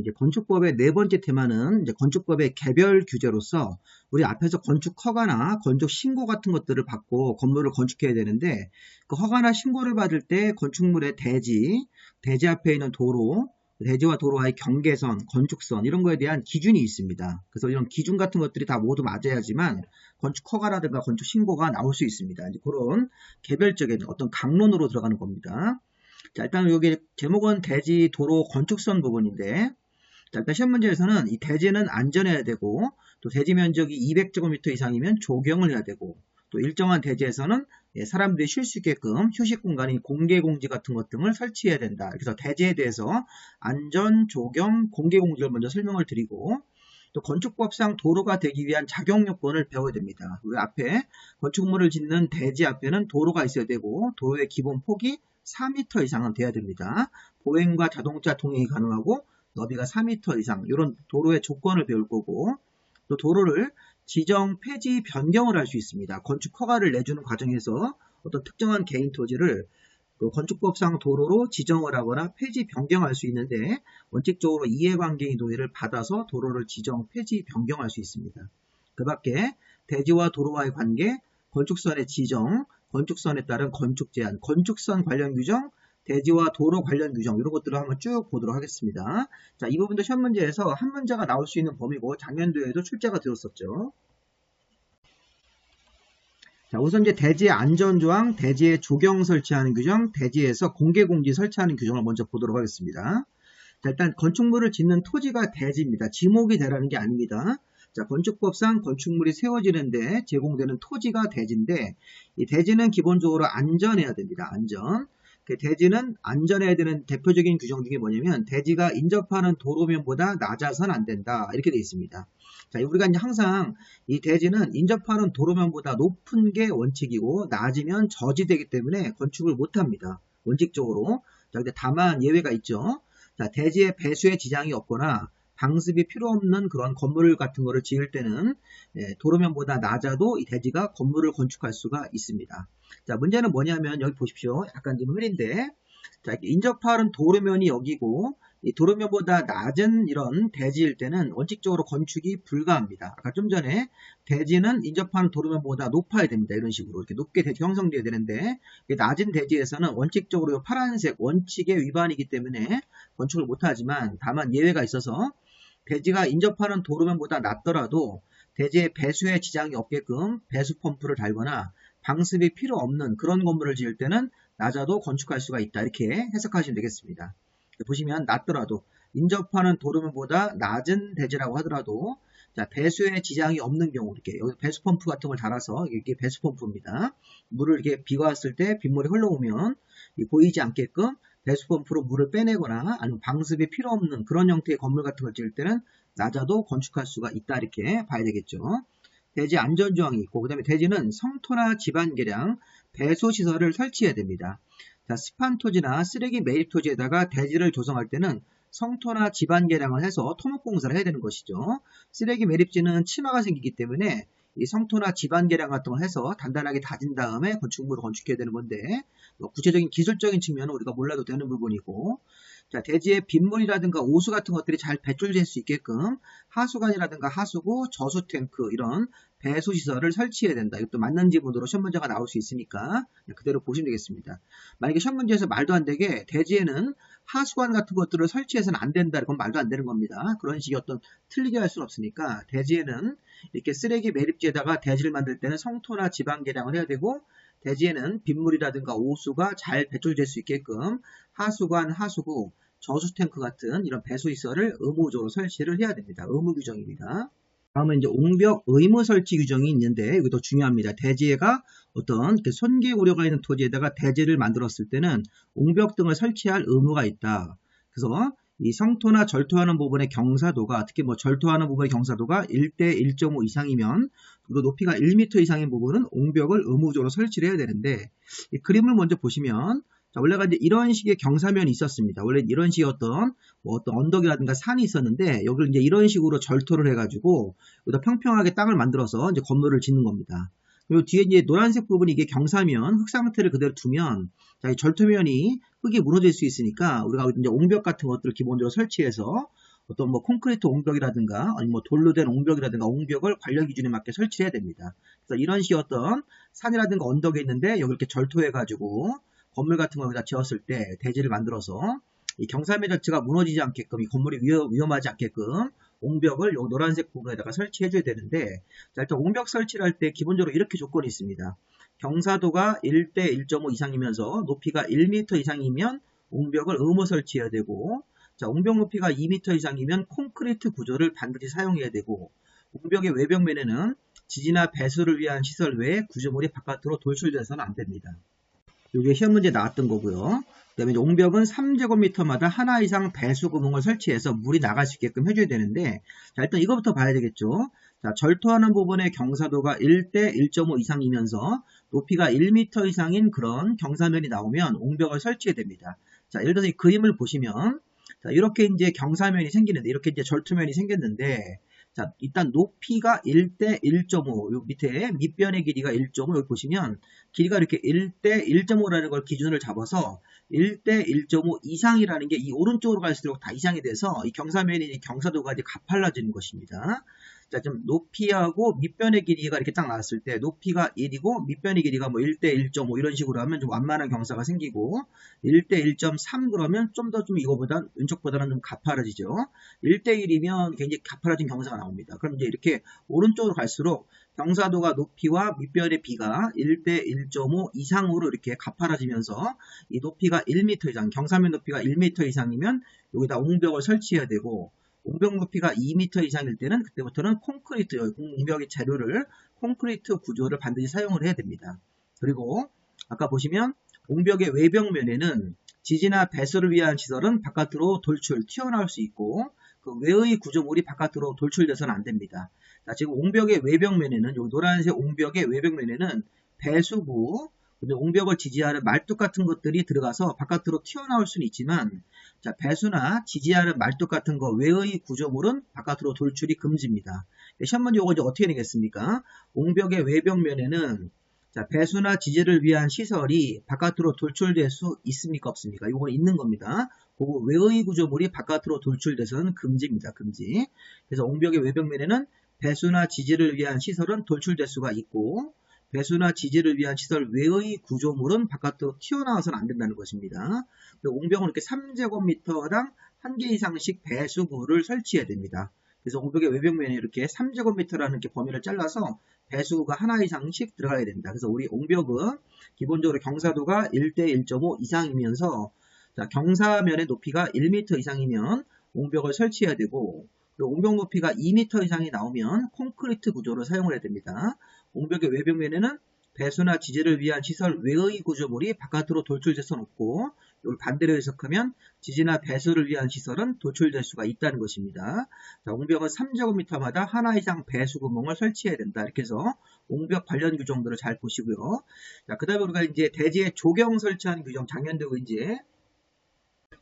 이제 건축법의 네 번째 테마는 이제 건축법의 개별 규제로서 우리 앞에서 건축 허가나 건축 신고 같은 것들을 받고 건물을 건축해야 되는데 그 허가나 신고를 받을 때 건축물의 대지 앞에 있는 도로, 대지와 도로와의 경계선, 건축선 이런 거에 대한 기준이 있습니다. 그래서 이런 기준 같은 것들이 다 모두 맞아야지만 건축 허가라든가 건축 신고가 나올 수 있습니다. 이제 그런 개별적인 어떤 강론으로 들어가는 겁니다. 자, 일단 여기 제목은 대지, 도로, 건축선 부분인데 자, 일단 시험 문제에서는 이 대지는 안전해야 되고 또 대지 면적이 200제곱미터 이상이면 조경을 해야 되고 또 일정한 대지에서는 사람들이 쉴 수 있게끔 휴식 공간인 공개 공지 같은 것 등을 설치해야 된다. 그래서 대지에 대해서 안전, 조경, 공개 공지를 먼저 설명을 드리고 또 건축법상 도로가 되기 위한 작용 요건을 배워야 됩니다. 그 앞에 건축물을 짓는 대지 앞에는 도로가 있어야 되고 도로의 기본 폭이 4m 이상은 돼야 됩니다. 보행과 자동차 통행이 가능하고 너비가 4m 이상 이런 도로의 조건을 배울 거고 또 도로를 지정, 폐지, 변경을 할 수 있습니다. 건축 허가를 내주는 과정에서 어떤 특정한 개인 토지를 그 건축법상 도로로 지정을 하거나 폐지, 변경할 수 있는데 원칙적으로 이해관계인 동의를 받아서 도로를 지정, 폐지, 변경할 수 있습니다. 그 밖에 대지와 도로와의 관계, 건축선의 지정, 건축선에 따른 건축 제한, 건축선 관련 규정, 대지와 도로 관련 규정 이런 것들을 한번 쭉 보도록 하겠습니다. 자, 이 부분도 시험 문제에서 한 문제가 나올 수 있는 범위고 작년도에도 출제가 되었었죠. 자, 우선 이제 대지의 안전조항, 대지의 조경 설치하는 규정, 대지에서 공개공지 설치하는 규정을 먼저 보도록 하겠습니다. 자, 일단 건축물을 짓는 토지가 대지입니다. 지목이 되라는 게 아닙니다. 자, 건축법상 건축물이 세워지는데 제공되는 토지가 대지인데 이 대지는 기본적으로 안전해야 됩니다. 안전. 그 대지는 안전해야 되는 대표적인 규정 중에 뭐냐면 대지가 인접하는 도로면보다 낮아서는 안 된다. 이렇게 되어 있습니다. 자, 우리가 이제 항상 이 대지는 인접하는 도로면보다 높은 게 원칙이고 낮으면 저지되기 때문에 건축을 못합니다. 원칙적으로. 자, 근데 다만 예외가 있죠. 자, 대지의 배수에 지장이 없거나 방습이 필요 없는 그런 건물 같은 거를 지을 때는 도로면보다 낮아도 이 대지가 건물을 건축할 수가 있습니다. 자, 문제는 뭐냐면 여기 보십시오. 약간 좀 흐린데 자, 인접하는 도로면이 여기고 이 도로면보다 낮은 이런 대지일 때는 원칙적으로 건축이 불가합니다. 아까 좀 전에 대지는 인접하는 도로면보다 높아야 됩니다. 이런 식으로 이렇게 높게 대지 형성되어야 되는데 낮은 대지에서는 원칙적으로 파란색 원칙의 위반이기 때문에 건축을 못하지만 다만 예외가 있어서 대지가 인접하는 도로면보다 낮더라도 대지의 배수에 지장이 없게끔 배수 펌프를 달거나 방습이 필요 없는 그런 건물을 지을 때는 낮아도 건축할 수가 있다. 이렇게 해석하시면 되겠습니다. 보시면 낮더라도 인접하는 도로면보다 낮은 대지라고 하더라도 자, 배수에 지장이 없는 경우 이렇게 여기 배수 펌프 같은 걸 달아서 이게 배수 펌프입니다. 물을 이렇게 비가 왔을 때 빗물이 흘러오면 보이지 않게끔 배수 펌프로 물을 빼내거나 아니면 방습이 필요 없는 그런 형태의 건물 같은 걸 지을 때는 낮아도 건축할 수가 있다. 이렇게 봐야 되겠죠. 대지 안전조항이 있고 그 다음에 대지는 성토나 지반 계량, 배수시설을 설치해야 됩니다. 자, 습한 토지나 쓰레기 매립 토지에다가 대지를 조성할 때는 성토나 지반 계량을 해서 토목공사를 해야 되는 것이죠. 쓰레기 매립지는 침하가 생기기 때문에 이 성토나 지반 계량 같은 걸 해서 단단하게 다진 다음에 건축물을 건축해야 되는 건데 구체적인 기술적인 측면은 우리가 몰라도 되는 부분이고 자, 대지에 빗물이라든가 오수 같은 것들이 잘 배출될 수 있게끔 하수관이라든가 하수구, 저수탱크 이런 배수시설을 설치해야 된다. 이것도 맞는 지문으로 시험 문제가 나올 수 있으니까 그대로 보시면 되겠습니다. 만약에 시험 문제에서 말도 안 되게 대지에는 하수관 같은 것들을 설치해서는 안 된다. 그건 말도 안 되는 겁니다. 그런 식의 어떤 틀리게 할 수는 없으니까 대지에는 이렇게 쓰레기 매립지에다가 대지를 만들 때는 성토나 지방 계량을 해야 되고 대지에는 빗물이라든가 오수가 잘 배출될 수 있게끔 하수관, 하수구, 저수탱크 같은 이런 배수시설을 의무적으로 설치를 해야 됩니다. 의무 규정입니다. 다음은 이제 옹벽 의무 설치 규정이 있는데 이것도 중요합니다. 대지가 어떤 손괴 우려가 있는 토지에다가 대지를 만들었을 때는 옹벽 등을 설치할 의무가 있다. 그래서 이 성토나 절토하는 부분의 경사도가 특히 뭐 절토하는 부분의 경사도가 1대 1.5 이상이면 그리고 높이가 1m 이상인 부분은 옹벽을 의무적으로 설치를 해야 되는데 이 그림을 먼저 보시면 자, 원래가 이제 이런 식의 경사면이 있었습니다. 원래 이런 식의 어떤 언덕이라든가 산이 있었는데 여기를 이제 이런 식으로 절토를 해가지고 여기다 평평하게 땅을 만들어서 이제 건물을 짓는 겁니다. 그리고 뒤에 이제 노란색 부분이 이게 경사면 흙 상태를 그대로 두면 자, 이 절토면이 흙이 무너질 수 있으니까 우리가 이제 옹벽 같은 것들을 기본적으로 설치해서 어떤 뭐 콘크리트 옹벽이라든가 아니면 뭐 돌로 된 옹벽이라든가 옹벽을 관련 기준에 맞게 설치해야 됩니다. 그래서 이런 식의 어떤 산이라든가 언덕에 있는데 여기 이렇게 절토해가지고 건물 같은 거 여기다 지었을 때 대지를 만들어서 이 경사면 자체가 무너지지 않게끔 이 건물이 위험하지 않게끔 옹벽을 요 노란색 부분에다가 설치해줘야 되는데, 자, 일단 옹벽 설치를 할 때 기본적으로 이렇게 조건이 있습니다. 경사도가 1대 1.5 이상이면서 높이가 1m 이상이면 옹벽을 의무 설치해야 되고, 자, 옹벽 높이가 2m 이상이면 콘크리트 구조를 반드시 사용해야 되고, 옹벽의 외벽면에는 지지나 배수를 위한 시설 외에 구조물이 바깥으로 돌출돼서는 안 됩니다. 이게 시험 문제 나왔던 거고요. 그 다음에 옹벽은 3제곱미터마다 하나 이상 배수 구멍을 설치해서 물이 나갈 수 있게끔 해줘야 되는데, 자, 일단 이거부터 봐야 되겠죠. 자, 절토하는 부분의 경사도가 1대 1.5 이상이면서 높이가 1m 이상인 그런 경사면이 나오면 옹벽을 설치해야 됩니다. 자, 예를 들어서 이 그림을 보시면, 자, 이렇게 이제 경사면이 생기는데, 이렇게 이제 절토면이 생겼는데, 자, 일단 높이가 1대 1.5, 요 밑에 밑변의 길이가 1.5, 여기 보시면 길이가 이렇게 1대 1.5라는 걸 기준을 잡아서 1대 1.5 이상이라는 게 이 오른쪽으로 갈수록 다 이상이 돼서 이 경사면이 경사도가 이제 가팔라지는 것입니다. 자, 좀 높이하고 밑변의 길이가 이렇게 딱 나왔을 때 높이가 1이고 밑변의 길이가 뭐 1대 1.5 이런 식으로 하면 좀 완만한 경사가 생기고, 1대 1.3 그러면 좀 더 좀 이거보다 왼쪽보다는 좀 가파라지죠. 1대 1이면 굉장히 가파라진 경사가 나옵니다. 그럼 이제 이렇게 오른쪽으로 갈수록 경사도가 높이와 밑변의 비가 1대 1.5 이상으로 이렇게 가파라지면서 이 높이가 1m 이상, 경사면 높이가 1m 이상이면 여기다 옹벽을 설치해야 되고, 옹벽 높이가 2m 이상일 때는 그때부터는 콘크리트, 옹벽의 재료를 콘크리트 구조를 반드시 사용을 해야 됩니다. 그리고 아까 보시면 옹벽의 외벽면에는 지지나 배수를 위한 시설은 바깥으로 튀어나올 수 있고, 그 외의 구조물이 바깥으로 돌출돼서는 안 됩니다. 자, 지금 옹벽의 외벽면에는, 요 노란색 옹벽의 외벽면에는 배수구, 옹벽을 지지하는 말뚝 같은 것들이 들어가서 바깥으로 튀어나올 수는 있지만, 자, 배수나 지지하는 말뚝 같은 거 외의 구조물은 바깥으로 돌출이 금지입니다. 시험 문제 이거 이제 어떻게 되겠습니까? 옹벽의 외벽면에는 자, 배수나 지지를 위한 시설이 바깥으로 돌출될 수 있습니까? 없습니까? 이건 있는 겁니다. 그리고 외의 구조물이 바깥으로 돌출돼서는 금지입니다. 금지. 그래서 옹벽의 외벽면에는 배수나 지지를 위한 시설은 돌출될 수가 있고, 배수나 지지를 위한 시설 외의 구조물은 바깥으로 튀어나와서는 안 된다는 것입니다. 옹벽은 이렇게 3제곱미터당 1개 이상씩 배수구를 설치해야 됩니다. 그래서 옹벽의 외벽면에 이렇게 3제곱미터라는 이렇게 범위를 잘라서 배수구가 하나 이상씩 들어가야 됩니다. 그래서 우리 옹벽은 기본적으로 경사도가 1대 1.5 이상이면서, 자, 경사면의 높이가 1m 이상이면 옹벽을 설치해야 되고, 그리고 옹벽 높이가 2m 이상이 나오면 콘크리트 구조를 사용을 해야 됩니다. 옹벽의 외벽면에는 배수나 지지를 위한 시설 외의 구조물이 바깥으로 돌출될 수는 없고, 이걸 반대로 해석하면 지지나 배수를 위한 시설은 돌출될 수가 있다는 것입니다. 자, 옹벽은 3제곱미터마다 하나 이상 배수 구멍을 설치해야 된다. 이렇게 해서 옹벽 관련 규정들을 잘 보시고요. 자, 그 다음에 우리가 이제 대지에 조경 설치하는 규정, 작년도 이제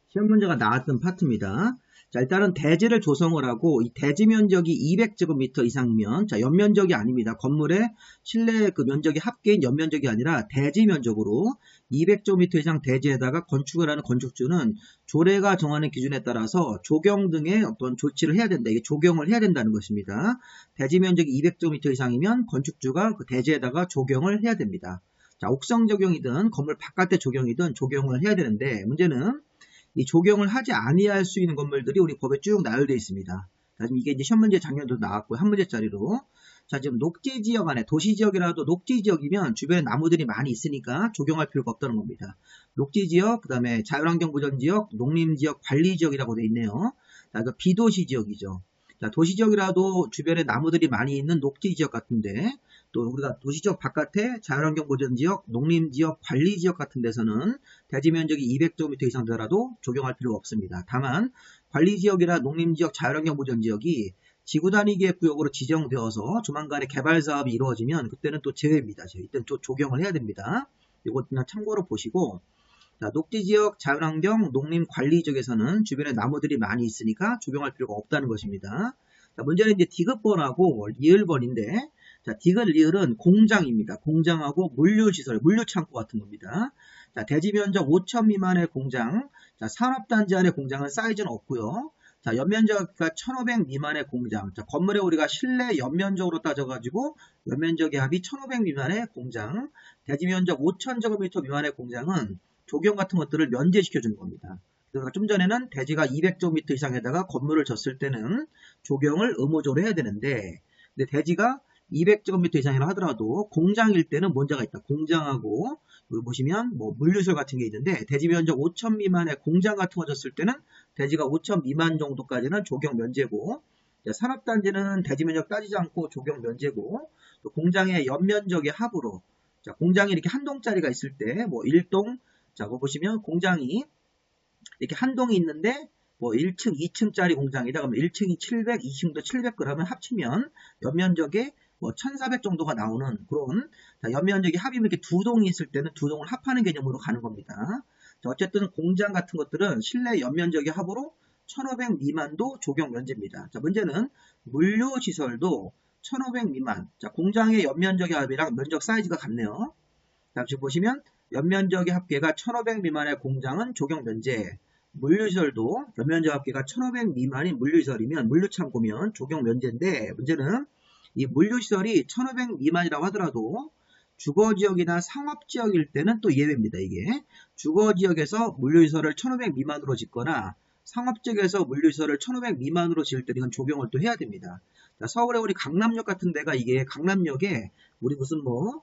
시험 문제가 나왔던 파트입니다. 자, 일단은 대지를 조성을 하고, 이 대지 면적이 200제곱미터 이상이면, 자, 연면적이 아닙니다. 건물의 실내 그 면적이 합계인 연면적이 아니라 대지 면적으로 200제곱미터 이상 대지에다가 건축을 하는 건축주는 조례가 정하는 기준에 따라서 조경 등의 어떤 조치를 해야 된다. 이게 조경을 해야 된다는 것입니다. 대지 면적이 200제곱미터 이상이면 건축주가 그 대지에다가 조경을 해야 됩니다. 자, 옥상 조경이든 건물 바깥의 조경이든 조경을 해야 되는데, 문제는 이 조경을 하지 아니할 수 있는 건물들이 우리 법에 쭉 나열되어 있습니다. 자, 이게 이제 시험 문제 작년도 나왔고요. 한 문제짜리로. 자, 지금 녹지 지역 안에, 도시 지역이라도 녹지 지역이면 주변에 나무들이 많이 있으니까 조경할 필요가 없다는 겁니다. 녹지 지역, 그 다음에 자연환경 보전 지역, 농림 지역, 관리 지역이라고 되어 있네요. 자, 이거 비도시 지역이죠. 자, 도시 지역이라도 주변에 나무들이 많이 있는 녹지 지역 같은데, 또 우리가 도시지역 바깥에 자연환경 보전 지역, 농림 지역, 관리 지역 같은 데서는 대지 면적이 200제곱미터 이상 되더라도 적용할 필요가 없습니다. 다만 관리 지역이나 농림 지역, 자연환경 보전 지역이 지구 단위 계획 구역으로 지정되어서 조만간에 개발 사업이 이루어지면 그때는 또 제외입니다. 이때는 또 조경을 해야 됩니다. 이것 그냥 참고로 보시고, 자, 녹지 지역, 자연환경, 농림 관리 지역에서는 주변에 나무들이 많이 있으니까 조경할 필요가 없다는 것입니다. 자, 문제는 이제 디귿번하고 리을번인데, 자, 디귿, 리을은 공장입니다. 공장하고 물류시설, 물류창고 같은 겁니다. 자, 대지 면적 5천 미만의 공장, 자, 산업단지 안의 공장은 사이즈는 없고요. 자, 연면적가 1500 미만의 공장. 자, 건물에 우리가 실내 연면적으로 따져가지고 연면적의 합이 1500 미만의 공장. 대지 면적 5000제곱미터 미만의 공장은 조경 같은 것들을 면제시켜 주는 겁니다. 그래서 좀 전에는 대지가 200제곱미터 이상에다가 건물을 졌을 때는 조경을 의무적으로 해야 되는데, 근데 대지가 200제곱미터 이상이라 하더라도 공장일 때는 문제가 있다. 공장하고 여기 보시면 뭐 물류설 같은 게 있는데, 대지 면적 5000 미만의 공장 같은 거 졌을 때는 대지가 5000 미만 정도까지는 조경 면제고, 산업단지는 대지 면적 따지지 않고 조경 면제고, 또 공장의 연면적의 합으로, 자, 공장이 이렇게 한 동짜리가 있을 때 뭐 1동, 자, 그거 보시면 공장이 이렇게 한 동이 있는데 뭐 1층, 2층짜리 공장이다. 그러면 1층이 700, 2층도 700 그러면 합치면 연면적에 뭐 1400 정도가 나오는 그런, 자, 연면적이 합이면 이렇게 두 동이 있을 때는 두 동을 합하는 개념으로 가는 겁니다. 자, 어쨌든 공장 같은 것들은 실내 연면적의 합으로 1500 미만도 조경 면제입니다. 자, 문제는 물류시설도 1500 미만. 자, 공장의 연면적의 합이랑 면적 사이즈가 같네요. 자, 지금 보시면 연면적의 합계가 1500 미만의 공장은 조경 면제. 물류시설도 연면적 합계가 1500 미만인 물류시설이면, 물류창고면 조경 면제인데, 문제는 이 물류시설이 1500 미만이라고 하더라도 주거지역이나 상업지역일 때는 또 예외입니다. 이게 주거지역에서 물류시설을 1500 미만으로 짓거나 상업지역에서 물류시설을 1500 미만으로 지을 때 이건 조경을 또 해야 됩니다. 자, 서울에 우리 강남역 같은 데가, 이게 강남역에 우리 무슨 뭐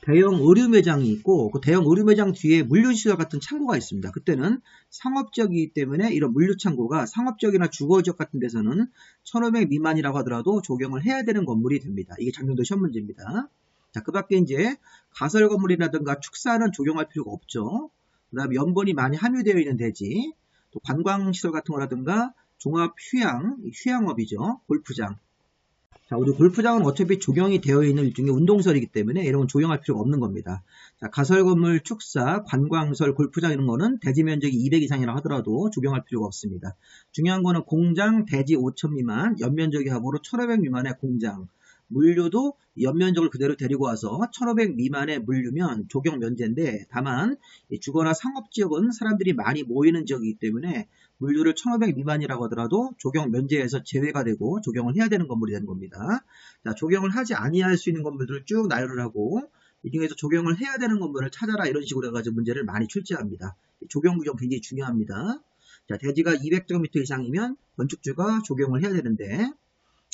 대형 의류 매장이 있고, 그 대형 의류 매장 뒤에 물류시설 같은 창고가 있습니다. 그때는 상업지역이기 때문에 이런 물류창고가 상업지역이나 주거지역 같은 데서는 1500 미만이라고 하더라도 조경을 해야 되는 건물이 됩니다. 이게 작년도 시험 문제입니다. 자, 그 밖에 이제 가설 건물이라든가 축사는 조경할 필요가 없죠. 그 다음에 연본이 많이 함유되어 있는 대지, 또 관광시설 같은 거라든가 종합 휴양업이죠. 골프장. 자, 우리 골프장은 어차피 조경이 되어 있는 일종의 운동설이기 때문에 이런 건 조경할 필요가 없는 겁니다. 자, 가설 건물, 축사, 관광설, 골프장 이런 거는 대지 면적이 200 이상이라 하더라도 조경할 필요가 없습니다. 중요한 거는 공장, 대지 5000 미만, 연면적의 합으로 1500 미만의 공장, 물류도 연면적을 그대로 데리고 와서 1500 미만의 물류면 조경 면제인데, 다만 주거나 상업지역은 사람들이 많이 모이는 지역이기 때문에 물류를 1500 미만이라고 하더라도 조경 면제에서 제외가 되고 조경을 해야 되는 건물이 되는 겁니다. 자, 조경을 하지 아니할 수 있는 건물들을 쭉 나열을 하고 이 중에서 조경을 해야 되는 건물을 찾아라, 이런 식으로 해가지고 문제를 많이 출제합니다. 조경 규정 굉장히 중요합니다. 자, 대지가 200제곱미터 이상이면 건축주가 조경을 해야 되는데,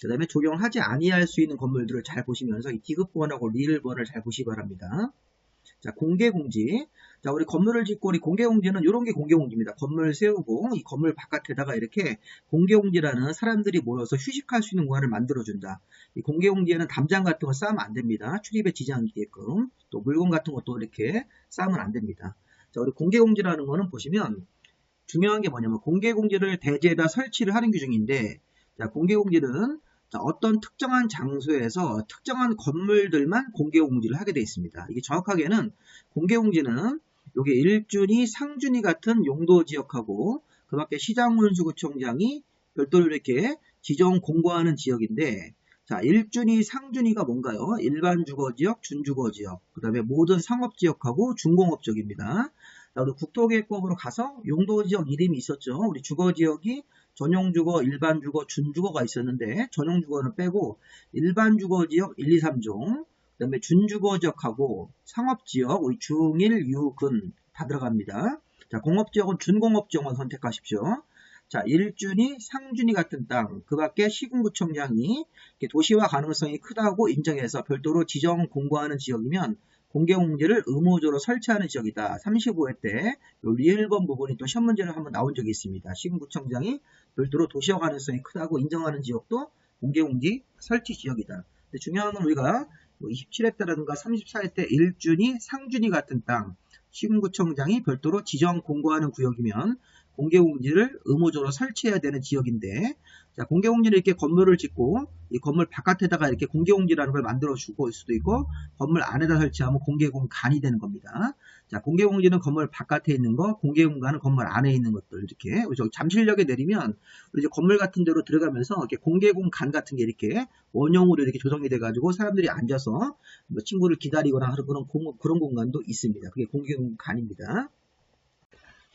그 다음에 조경을 하지 아니할 수 있는 건물들을 잘 보시면서 이 디귿번하고 리을번을 잘 보시기 바랍니다. 자, 공개공지. 자, 우리 건물을 짓고 우리 공개공지는 이런 게 공개공지입니다. 건물 세우고 이 건물 바깥에다가 이렇게 공개공지라는 사람들이 모여서 휴식할 수 있는 공간을 만들어준다. 이 공개공지에는 담장 같은 거 쌓으면 안 됩니다. 출입에 지장이 있게끔. 또 물건 같은 것도 이렇게 쌓으면 안 됩니다. 자, 우리 공개공지라는 거는 보시면 중요한 게 뭐냐면 공개공지를 대지에다 설치를 하는 규정인데, 자, 공개공지는 어떤 특정한 장소에서 특정한 건물들만 공개공지를 하게 되어 있습니다. 이게 정확하게는 공개공지는 요게 일준위, 상준위 같은 용도지역하고 그 밖에 시장운수구청장이 별도로 이렇게 지정 공고하는 지역인데, 자, 일준위, 상준위가 뭔가요? 일반 주거지역, 준주거지역, 그 다음에 모든 상업지역하고 중공업지역입니다. 자, 우리 국토계획법으로 가서 용도지역 이름이 있었죠. 우리 주거지역이 전용주거, 일반주거, 준주거가 있었는데 전용주거는 빼고 일반주거지역 1, 2, 3종, 그 다음에 준주거지역하고 상업지역, 우리 중일, 유, 근 다 들어갑니다. 자, 공업지역은 준공업지역만 선택하십시오. 자, 일준위, 상준위 같은 땅, 그 밖에 시군구청장이 도시화 가능성이 크다고 인정해서 별도로 지정 공고하는 지역이면 공개공지를 의무적으로 설치하는 지역이다. 35회 때 리을번 부분이 또 시험 문제로 한번 나온 적이 있습니다. 시군구청장이 별도로 도시화 가능성이 크다고 인정하는 지역도 공개공지 설치 지역이다. 근데 중요한 건 우리가 27회 때라든가 34회 때 일준위, 상준위 같은 땅, 시군구청장이 별도로 지정 공고하는 구역이면 공개공지를 의무적으로 설치해야 되는 지역인데, 자, 공개공지는 이렇게 건물을 짓고 이 건물 바깥에다가 이렇게 공개공지라는 걸 만들어 주고 올 수도 있고, 건물 안에다 설치하면 공개공간이 되는 겁니다. 자, 공개공지는 건물 바깥에 있는 거, 공개공간은 건물 안에 있는 것들, 이렇게 잠실역에 내리면 이제 건물 같은 데로 들어가면서 이렇게 공개공간 같은 게 이렇게 원형으로 이렇게 조성이 돼가지고 사람들이 앉아서 뭐 친구를 기다리거나 하는 그런 공간도 있습니다. 그게 공개공간입니다.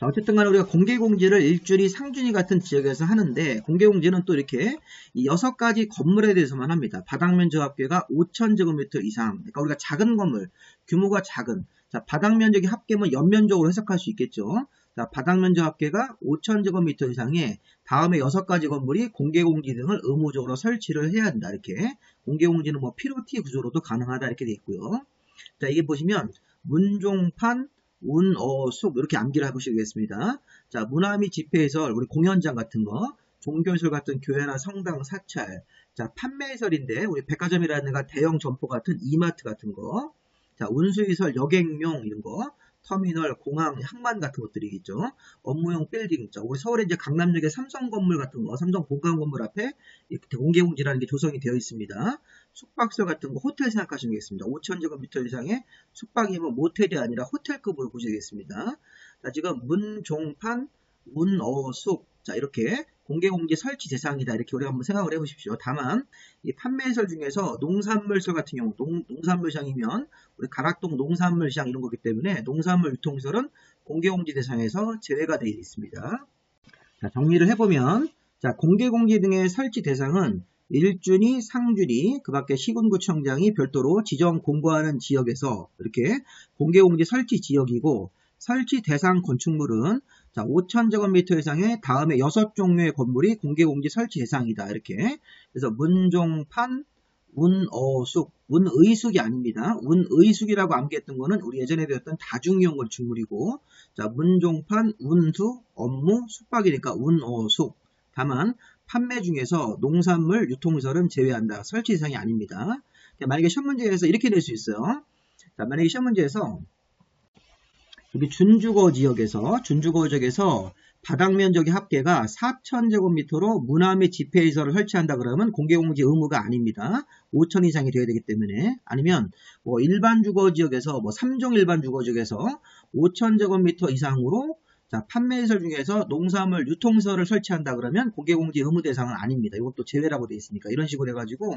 자, 어쨌든 간에 우리가 공개공지를 일준위, 상준위 같은 지역에서 하는데, 공개공지는 또 이렇게 이 6가지 건물에 대해서만 합니다. 바닥면적 합계가 5,000제곱미터 이상. 그러니까 우리가 작은 건물, 규모가 작은. 자, 바닥면적이 합계면 연면적으로 해석할 수 있겠죠. 자, 바닥면적 합계가 5,000제곱미터 이상의 다음에 6가지 건물이 공개공지 등을 의무적으로 설치를 해야 한다. 이렇게. 공개공지는 뭐 POT 구조로도 가능하다. 이렇게 돼 있고요. 자, 이게 보시면 문종판, 운, 어, 숲 이렇게 암기를 해보시겠습니다. 자, 문화 및 집회해설, 우리 공연장 같은 거, 종교시설 같은 교회나 성당, 사찰, 자, 판매해설인데 우리 백화점이라든가 대형 점포 같은 이마트 같은 거, 자, 운수시설, 여객용 이런 거, 터미널, 공항, 항만 같은 것들이겠죠. 업무용 빌딩, 자, 우리 서울에 이제 강남역에 삼성 건물 같은 거, 삼성 본관 건물 앞에 공개공지라는 게 조성이 되어 있습니다. 숙박소 같은 거, 호텔 생각하시면 되겠습니다. 5,000제곱미터 이상의 숙박이면 모텔이 아니라 호텔급으로 보시겠습니다. 자, 지금 문종판, 운어숙, 자, 이렇게 공개공지 설치 대상이다. 이렇게 우리가 한번 생각을 해보십시오. 다만, 이 판매시설 중에서 농산물시설 같은 경우, 농산물시장이면 우리 가락동 농산물시장 이런 거기 때문에 농산물 유통시설은 공개공지 대상에서 제외가 되어 있습니다. 자, 정리를 해보면, 자, 공개공지 등의 설치 대상은 일준위, 상준위, 그 밖에 시군구청장이 별도로 지정 공고하는 지역에서 이렇게 공개공지 설치 지역이고, 설치 대상 건축물은 자, 5,000제곱미터 이상의 다음에 6종류의 건물이 공개공지 설치 대상이다. 이렇게. 그래서 문종판, 운어숙, 운의숙이 아닙니다. 운의숙이라고 암기했던 거는 우리 예전에 배웠던 다중이용 건축물이고, 자, 문종판, 운수, 업무, 숙박이니까 운어숙. 다만 판매 중에서 농산물, 유통시설은 제외한다. 설치 대상이 아닙니다. 만약에 시험 문제에서 이렇게 낼 수 있어요. 자, 만약에 시험 문제에서 여기 준주거 지역에서 바닥 면적의 합계가 4,000제곱미터로 문화 및 집회시설을 설치한다 그러면 공개공지 의무가 아닙니다. 5,000 이상이 돼야 되기 때문에. 아니면 뭐 일반 주거 지역에서 3종 일반 주거 지역에서 5,000제곱미터 이상으로 자, 판매시설 중에서 농산물 유통시설을 설치한다 그러면 공개공지 의무 대상은 아닙니다. 이것도 제외라고 되어 있으니까 이런 식으로 해가지고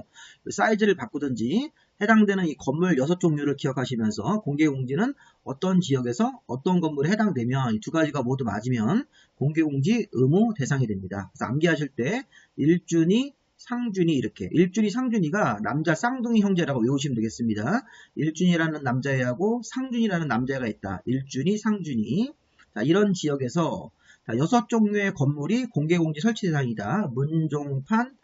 사이즈를 바꾸든지 해당되는 이 건물 6종류를 기억하시면서 공개공지는 어떤 지역에서 어떤 건물에 해당되면 이 두 가지가 모두 맞으면 공개공지 의무 대상이 됩니다. 그래서 암기하실 때 일준위, 상준위 이렇게 일준위, 상준위가 남자 쌍둥이 형제라고 외우시면 되겠습니다. 일준위라는 남자애하고 상준이라는 남자애가 있다. 일준위, 상준위. 자, 이런 지역에서 6종류의 건물이 공개공지 설치 대상이다. 문종판,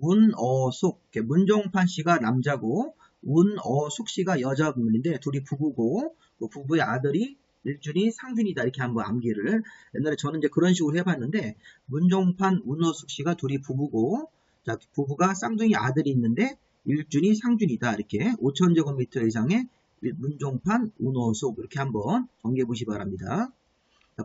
운어숙. 문종판 씨가 남자고 운어숙 씨가 여자분인데 둘이 부부고 그 부부의 아들이 일준이, 상준이다. 이렇게 한번 암기를. 옛날에 저는 이제 그런 식으로 해봤는데 문종판, 운어숙 씨가 둘이 부부고 자, 부부가 쌍둥이 아들이 있는데 일준이, 상준이다. 이렇게 5,000제곱미터 이상의 문종판, 운어숙 이렇게 한번 정리해 보시기 바랍니다.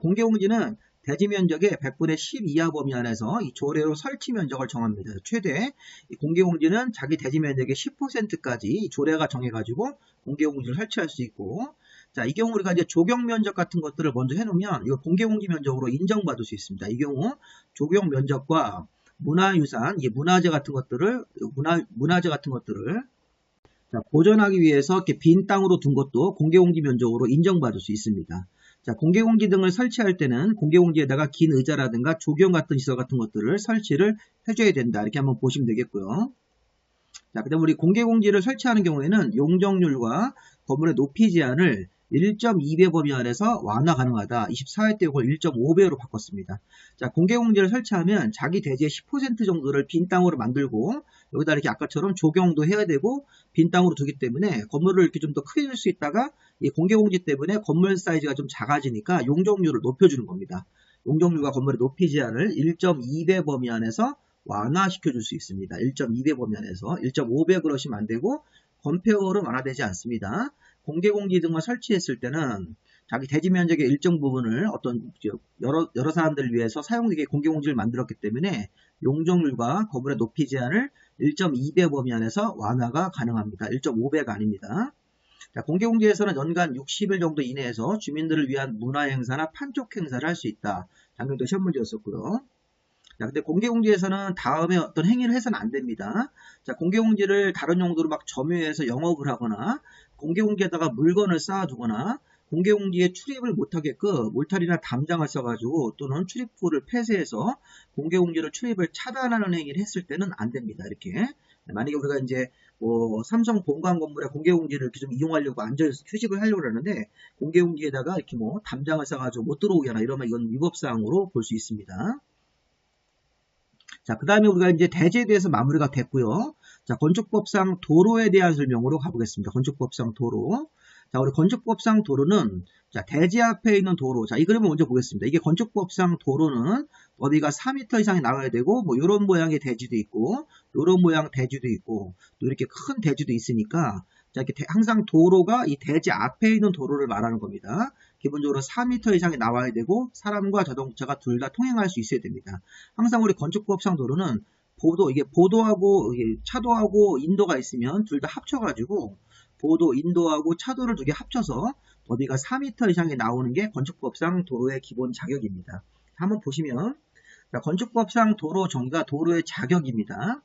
공개공지는 대지 면적의 100분의 10 이하 범위 안에서 이 조례로 설치 면적을 정합니다. 최대 공개공지는 자기 대지 면적의 10%까지 조례가 정해가지고 공개공지를 설치할 수 있고, 자, 이 경우 우리가 이제 조경 면적 같은 것들을 먼저 해놓으면 이거 공개공지 면적으로 인정받을 수 있습니다. 이 경우 조경 면적과 문화유산, 문화재 같은 것들을 자, 보존하기 위해서 이렇게 빈 땅으로 둔 것도 공개공지 면적으로 인정받을 수 있습니다. 자, 공개공지 등을 설치할 때는 공개공지에다가 긴 의자라든가 조경 같은 시설 같은 것들을 설치를 해줘야 된다. 이렇게 한번 보시면 되겠고요. 자, 그 다음 우리 공개공지를 설치하는 경우에는 용적률과 건물의 높이 제한을 1.2배 범위 안에서 완화 가능하다. 24회 때 이걸 1.5배로 바꿨습니다. 자, 공개공지를 설치하면 자기 대지의 10% 정도를 빈 땅으로 만들고 여기다 이렇게 아까처럼 조경도 해야 되고 빈 땅으로 두기 때문에 건물을 이렇게 좀 더 크게 줄 수 있다가 이 공개공지 때문에 건물 사이즈가 좀 작아지니까 용적률을 높여주는 겁니다. 용적률과 건물의 높이 제한을 1.2배 범위 안에서 완화시켜 줄 수 있습니다. 1.2배 범위 안에서 1.5배 그러시면 안 되고 건폐율은 완화되지 않습니다. 공개공지 등을 설치했을 때는 자기 대지 면적의 일정 부분을 어떤 여러 사람들을 위해서 사용되게 공개공지를 만들었기 때문에 용적률과 건물의 높이 제한을 1.2배 범위 안에서 완화가 가능합니다. 1.5배가 아닙니다. 자, 공개공지에서는 연간 60일 정도 이내에서 주민들을 위한 문화행사나 판촉 행사를 할 수 있다. 작년도 시험 문제였었고요. 자, 근데 공개공지에서는 다음에 어떤 행위를 해서는 안 됩니다. 자, 공개공지를 다른 용도로 막 점유해서 영업을 하거나 공개공지에다가 물건을 쌓아두거나 공개공지에 출입을 못하게끔 울타리나 담장을 써가지고 또는 출입구를 폐쇄해서 공개공지로 출입을 차단하는 행위를 했을 때는 안 됩니다. 이렇게. 만약에 우리가 이제 삼성 본관 건물에 공개공지를 이렇게 좀 이용하려고 앉아서 휴식을 하려고 그러는데 공개공지에다가 이렇게 담장을 써가지고 못 들어오게 하나 이러면 이건 위법사항으로 볼 수 있습니다. 자, 그 다음에 우리가 이제 대지에 대해서 마무리가 됐고요. 자, 건축법상 도로에 대한 설명으로 가보겠습니다. 건축법상 도로. 자, 우리 건축법상 도로는, 자, 대지 앞에 있는 도로. 자, 이 그림을 먼저 보겠습니다. 이게 건축법상 도로는 너비가 4m 이상이 나와야 되고, 요런 모양의 대지도 있고, 요런 모양 대지도 있고, 또 이렇게 큰 대지도 있으니까, 자, 이렇게 항상 도로가 이 대지 앞에 있는 도로를 말하는 겁니다. 기본적으로 4m 이상이 나와야 되고 사람과 자동차가 둘 다 통행할 수 있어야 됩니다. 항상 우리 건축법상 도로는 보도하고 차도하고 인도가 있으면 둘 다 합쳐가지고 보도, 인도하고 차도를 두 개 합쳐서 너비가 4m 이상이 나오는 게 건축법상 도로의 기본 자격입니다. 한번 보시면 자, 건축법상 도로 정의가 도로의 자격입니다.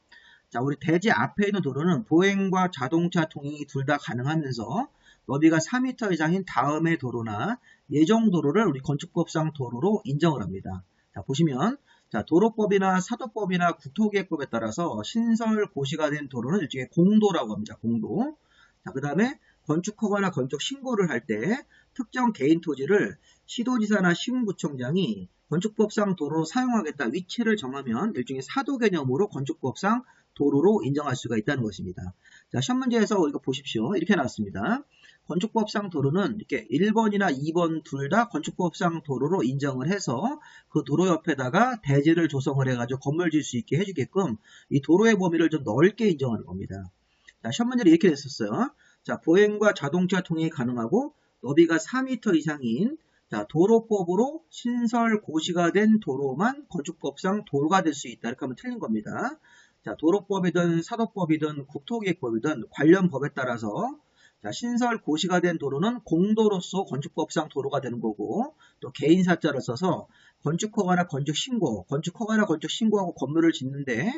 자, 우리 대지 앞에 있는 도로는 보행과 자동차 통행이 둘 다 가능하면서 너비가 4m 이상인 다음의 도로나 예정 도로를 우리 건축법상 도로로 인정을 합니다. 자, 보시면 자, 도로법이나 사도법이나 국토계획법에 따라서 신설 고시가 된 도로는 일종의 공도라고 합니다. 공도. 자, 그 다음에 건축허가나 건축 신고를 할 때 특정 개인 토지를 시도지사나 시군구청장이 건축법상 도로로 사용하겠다 위치를 정하면 일종의 사도 개념으로 건축법상 도로로 인정할 수가 있다는 것입니다. 자, 시험 문제에서 이거 보십시오. 이렇게 나왔습니다. 건축법상 도로는 이렇게 1번이나 2번 둘 다 건축법상 도로로 인정을 해서 그 도로 옆에다가 대지를 조성을 해가지고 건물 지을 수 있게 해주게끔 이 도로의 범위를 좀 넓게 인정하는 겁니다. 자, 시험 문제를 이렇게 냈었어요. 자, 보행과 자동차 통행이 가능하고 너비가 4m 이상인 자, 도로법으로 신설 고시가 된 도로만 건축법상 도로가 될 수 있다. 이렇게 하면 틀린 겁니다. 자, 도로법이든 사도법이든 국토계획법이든 관련 법에 따라서 자, 신설 고시가 된 도로는 공도로서 건축법상 도로가 되는 거고 또 개인사자를 써서 건축허가나 건축신고하고 건물을 짓는데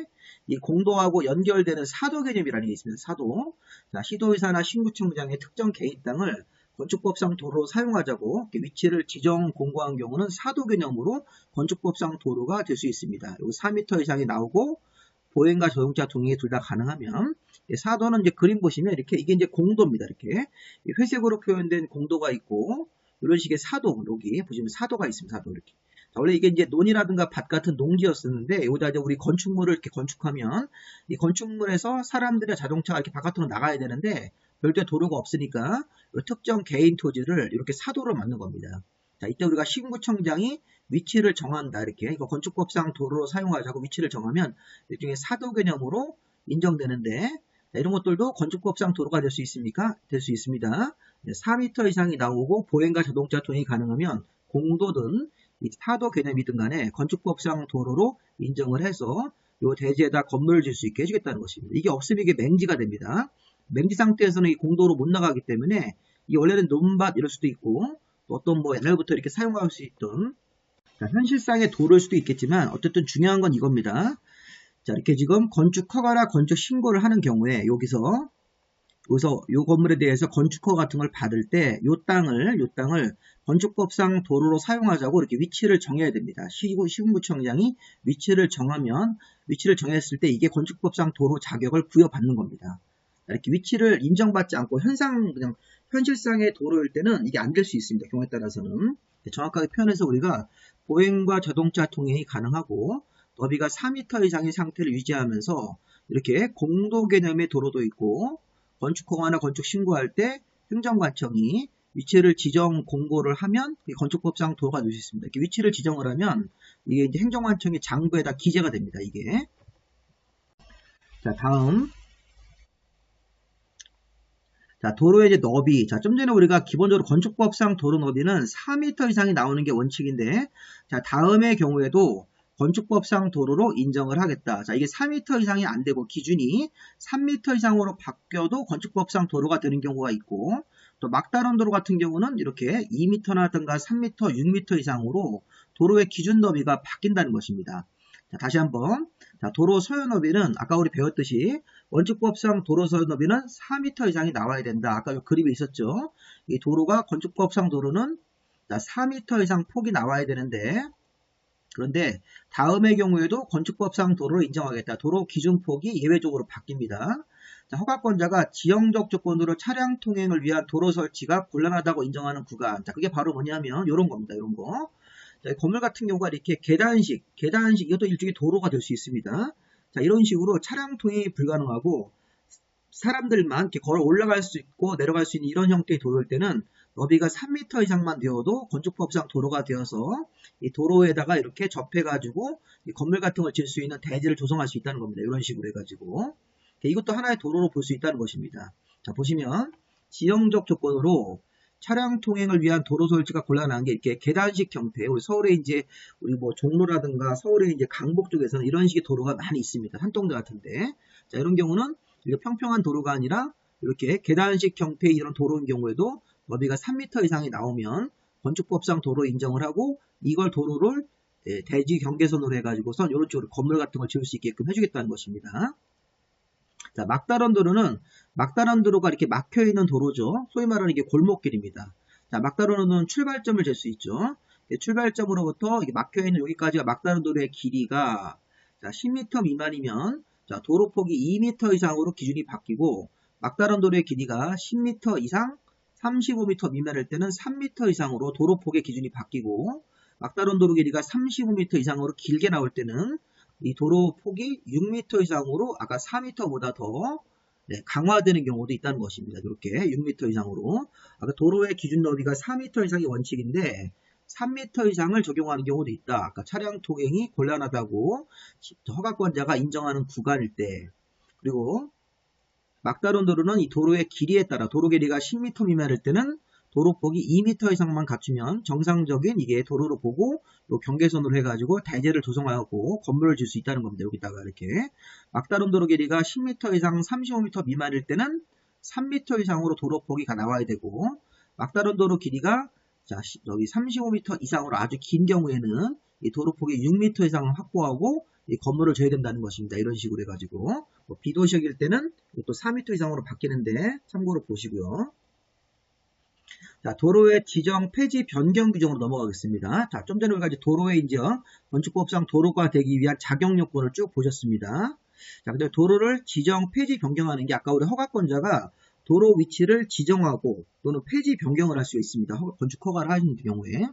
이 공도하고 연결되는 사도 개념이라는 게 있습니다. 사도. 자, 시도의사나 신구청장의 특정 개인 땅을 건축법상 도로로 사용하자고 위치를 지정 공고한 경우는 사도 개념으로 건축법상 도로가 될 수 있습니다. 여기 4m 이상이 나오고 보행과 자동차 통행이 둘 다 가능하면 사도는 이제 그림 보시면 이렇게 이게 이제 공도입니다. 이렇게 회색으로 표현된 공도가 있고 이런 식의 사도 여기 보시면 사도가 있습니다. 사도 이렇게. 자, 원래 이게 이제 논이라든가 밭 같은 농지였었는데 여기다 이제 우리 건축물을 이렇게 건축하면 이 건축물에서 사람들이나 자동차가 이렇게 바깥으로 나가야 되는데 별도의 도로가 없으니까 특정 개인 토지를 이렇게 사도로 만든 겁니다. 자, 이때 우리가 시군구청장이 위치를 정한다. 이렇게 이거 건축법상 도로로 사용하자고 위치를 정하면 일종의 사도 개념으로 인정되는데 자, 이런 것들도 건축법상 도로가 될 수 있습니까? 될 수 있습니다. 4m 이상이 나오고 보행과 자동차 통행이 가능하면 공도든 사도 개념이든 간에 건축법상 도로로 인정을 해서 이 대지에다 건물을 지을 수 있게 해주겠다는 것입니다. 이게 없으면 이게 맹지가 됩니다. 맹지 상태에서는 이 공도로 못 나가기 때문에 이 원래는 논밭 이럴 수도 있고 또 어떤 옛날부터 이렇게 사용할 수 있던 자, 현실상의 도로일 수도 있겠지만 어쨌든 중요한 건 이겁니다. 자, 이렇게 지금 건축허가나 건축 신고를 하는 경우에 여기서 이 건물에 대해서 건축허가 같은 걸 받을 때 이 땅을 건축법상 도로로 사용하자고 이렇게 위치를 정해야 됩니다. 시군구청장이 위치를 정했을 때 이게 건축법상 도로 자격을 부여받는 겁니다. 이렇게 위치를 인정받지 않고 그냥 현실상의 도로일 때는 이게 안 될 수 있습니다. 경우에 따라서는 정확하게 표현해서 우리가 보행과 자동차 통행이 가능하고 너비가 4m 이상의 상태를 유지하면서 이렇게 공도 개념의 도로도 있고 건축허가나 건축 신고할 때 행정관청이 위치를 지정 공고를 하면 건축법상 도로가 될 수 있습니다. 이렇게 위치를 지정을 하면 이게 이제 행정관청의 장부에다 기재가 됩니다. 이게. 자, 다음. 자, 도로의 이제 너비. 자, 좀 전에 우리가 기본적으로 건축법상 도로 너비는 4m 이상이 나오는 게 원칙인데, 자, 다음의 경우에도 건축법상 도로로 인정을 하겠다. 자, 이게 4m 이상이 안 되고 기준이 3m 이상으로 바뀌어도 건축법상 도로가 되는 경우가 있고, 또 막다른 도로 같은 경우는 이렇게 2m나든가 3m, 6m 이상으로 도로의 기준 너비가 바뀐다는 것입니다. 자, 다시 한번. 자, 도로 소요 너비는 아까 우리 배웠듯이 건축법상 도로 소요 너비는 4m 이상이 나와야 된다. 아까 그림에 있었죠. 이 도로가 건축법상 도로는 4m 이상 폭이 나와야 되는데, 그런데 다음의 경우에도 건축법상 도로를 인정하겠다. 도로 기준폭이 예외적으로 바뀝니다. 자, 허가권자가 지형적 조건으로 차량 통행을 위한 도로 설치가 곤란하다고 인정하는 구간. 자, 그게 바로 뭐냐면 이런 겁니다. 이런 거. 자, 건물 같은 경우가 이렇게 계단식, 이것도 일종의 도로가 될 수 있습니다. 자, 이런 식으로 차량 통행이 불가능하고 사람들만 이렇게 걸어 올라갈 수 있고 내려갈 수 있는 이런 형태의 도로일 때는 너비가 3m 이상만 되어도 건축법상 도로가 되어서 이 도로에다가 이렇게 접해가지고 이 건물 같은 걸 지을 수 있는 대지를 조성할 수 있다는 겁니다. 이런 식으로 해가지고. 이것도 하나의 도로로 볼 수 있다는 것입니다. 자, 보시면 지형적 조건으로 차량 통행을 위한 도로 설치가 곤란한 게 이렇게 계단식 형태. 우리 서울에 이제 우리 뭐 종로라든가 서울의 이제 강북 쪽에서는 이런 식의 도로가 많이 있습니다. 산동네 같은데. 자, 이런 경우는 이렇게 평평한 도로가 아니라 이렇게 계단식 형태의 이런 도로인 경우에도 너비가 3m 이상이 나오면 건축법상 도로 인정을 하고 이걸 도로를 대지 경계선으로 해가지고선 이런 쪽으로 건물 같은 걸 지을 수 있게끔 해주겠다는 것입니다. 자, 막다른 도로는 막다른 도로가 이렇게 막혀 있는 도로죠. 소위 말하는 이게 골목길입니다. 자, 막다른 도로는 출발점을 잴 수 있죠. 출발점으로부터 이게 막혀 있는 여기까지가 막다른 도로의 길이가 자, 10m 미만이면 자, 도로폭이 2m 이상으로 기준이 바뀌고 막다른 도로의 길이가 10m 이상 35m 미만일 때는 3m 이상으로 도로폭의 기준이 바뀌고 막다른 도로 길이가 35m 이상으로 길게 나올 때는 이 도로 폭이 6m 이상으로 아까 4m보다 더 강화되는 경우도 있다는 것입니다. 이렇게 6m 이상으로. 아까 도로의 기준 너비가 4m 이상이 원칙인데 3m 이상을 적용하는 경우도 있다. 아까 차량 통행이 곤란하다고 허가권자가 인정하는 구간일 때. 그리고 막다른 도로는 이 도로의 길이에 따라 도로 길이가 10m 미만일 때는 도로폭이 2m 이상만 갖추면 정상적인 이게 도로로 보고 요 경계선으로 해가지고 대지를 조성하고 건물을 지을 수 있다는 겁니다. 여기다가 이렇게 막다른 도로 길이가 10m 이상 35m 미만일 때는 3m 이상으로 도로폭이 나와야 되고 막다른 도로 길이가 자, 여기 35m 이상으로 아주 긴 경우에는 이 도로폭이 6m 이상 확보하고 이 건물을 지어야 된다는 것입니다. 이런 식으로 해가지고 뭐 비도시역일 때는 또 4m 이상으로 바뀌는데 참고로 보시고요. 자, 도로의 지정 폐지 변경 규정으로 넘어가겠습니다. 자, 좀 전에 우리가 이제 도로의 인정, 건축법상 도로가 되기 위한 자격 요건을 쭉 보셨습니다. 자, 근데 도로를 지정 폐지 변경하는 게 아까 우리 허가권자가 도로 위치를 지정하고 또는 폐지 변경을 할 수 있습니다. 건축 허가를 하시는 경우에.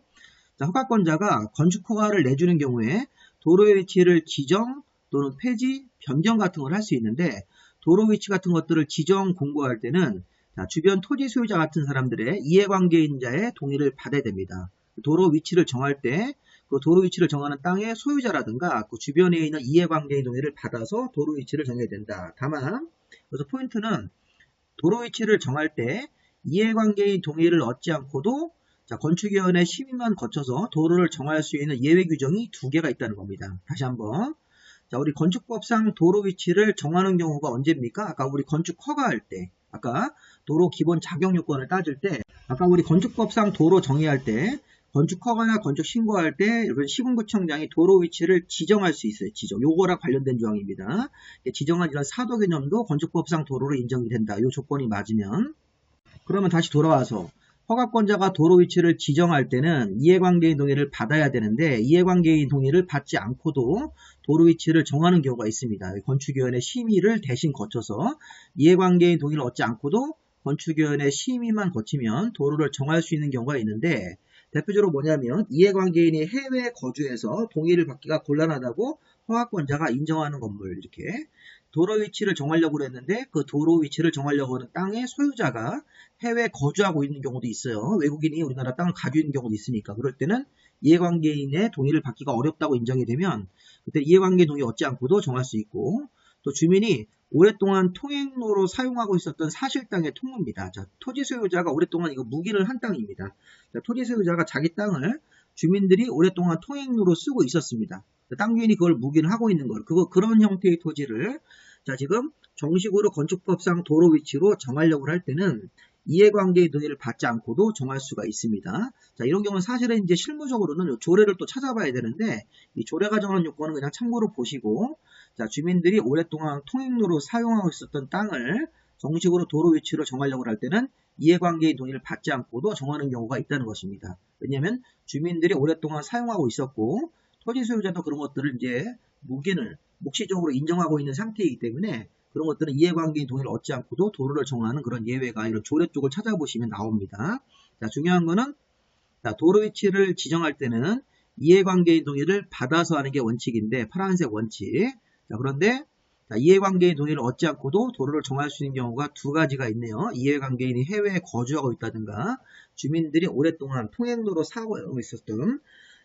자, 허가권자가 건축 허가를 내주는 경우에 도로의 위치를 지정 또는 폐지 변경 같은 걸 할 수 있는데 도로 위치 같은 것들을 지정 공고할 때는 자, 주변 토지 소유자 같은 사람들의 이해관계인자의 동의를 받아야 됩니다. 도로 위치를 정할 때 그 도로 위치를 정하는 땅의 소유자라든가 그 주변에 있는 이해관계인 동의를 받아서 도로 위치를 정해야 된다. 다만 그래서 포인트는 도로 위치를 정할 때 이해관계인 동의를 얻지 않고도 자, 건축위원회 심의만 거쳐서 도로를 정할 수 있는 예외 규정이 2개가 있다는 겁니다. 다시 한번 자, 우리 건축법상 도로 위치를 정하는 경우가 언제입니까? 아까 우리 건축 허가할 때 아까 도로 기본 자격 요건을 따질 때 아까 우리 건축법상 도로 정의할 때 건축 허가나 건축 신고할 때 이런 시군구청장이 도로 위치를 지정할 수 있어요. 지정. 요거랑 관련된 조항입니다. 지정한 이런 사도 개념도 건축법상 도로로 인정이 된다. 요 조건이 맞으면. 그러면 다시 돌아와서 허가권자가 도로 위치를 지정할 때는 이해관계인 동의를 받아야 되는데 이해관계인 동의를 받지 않고도 도로 위치를 정하는 경우가 있습니다. 건축위원회 심의를 대신 거쳐서 이해관계인 동의를 얻지 않고도 건축위원회 심의만 거치면 도로를 정할 수 있는 경우가 있는데 대표적으로 뭐냐면 이해관계인이 해외에 거주해서 동의를 받기가 곤란하다고 허가권자가 인정하는 건물 이렇게 도로 위치를 정하려고 했는데 그 도로 위치를 정하려고 하는 땅의 소유자가 해외에 거주하고 있는 경우도 있어요. 외국인이 우리나라 땅을 가지고 있는 경우도 있으니까 그럴 때는 이해관계인의 동의를 받기가 어렵다고 인정이 되면 그때 이해관계인 동의 얻지 않고도 정할 수 있고 또 주민이 오랫동안 통행로로 사용하고 있었던 사실 땅의 통로입니다. 자, 토지 소유자가 오랫동안 이거 묵인을 한 땅입니다. 자, 토지 소유자가 자기 땅을 주민들이 오랫동안 통행로로 쓰고 있었습니다. 땅 주인이 그걸 묵인을 하고 있는 걸 그런 형태의 토지를 자 지금 정식으로 건축법상 도로 위치로 정하려고 할 때는 이해관계의 동의를 받지 않고도 정할 수가 있습니다. 자, 이런 경우는 사실은 이제 실무적으로는 조례를 또 찾아봐야 되는데 이 조례가 정하는 요건은 그냥 참고로 보시고 자, 주민들이 오랫동안 통행로로 사용하고 있었던 땅을 정식으로 도로 위치로 정하려고 할 때는 이해관계인 동의를 받지 않고도 정하는 경우가 있다는 것입니다. 왜냐하면 주민들이 오랫동안 사용하고 있었고 토지 소유자도 그런 것들을 이제 묵시적으로 인정하고 있는 상태이기 때문에 그런 것들은 이해관계인 동의를 얻지 않고도 도로를 정하는 그런 예외가 이런 조례 쪽을 찾아보시면 나옵니다. 자, 중요한 거는 자, 도로 위치를 지정할 때는 이해관계인 동의를 받아서 하는 게 원칙인데 파란색 원칙. 자, 그런데 자, 이해관계인 동의를 얻지 않고도 도로를 정할 수 있는 경우가 두 가지가 있네요. 이해관계인이 해외에 거주하고 있다든가 주민들이 오랫동안 통행로로 사용하고 있었던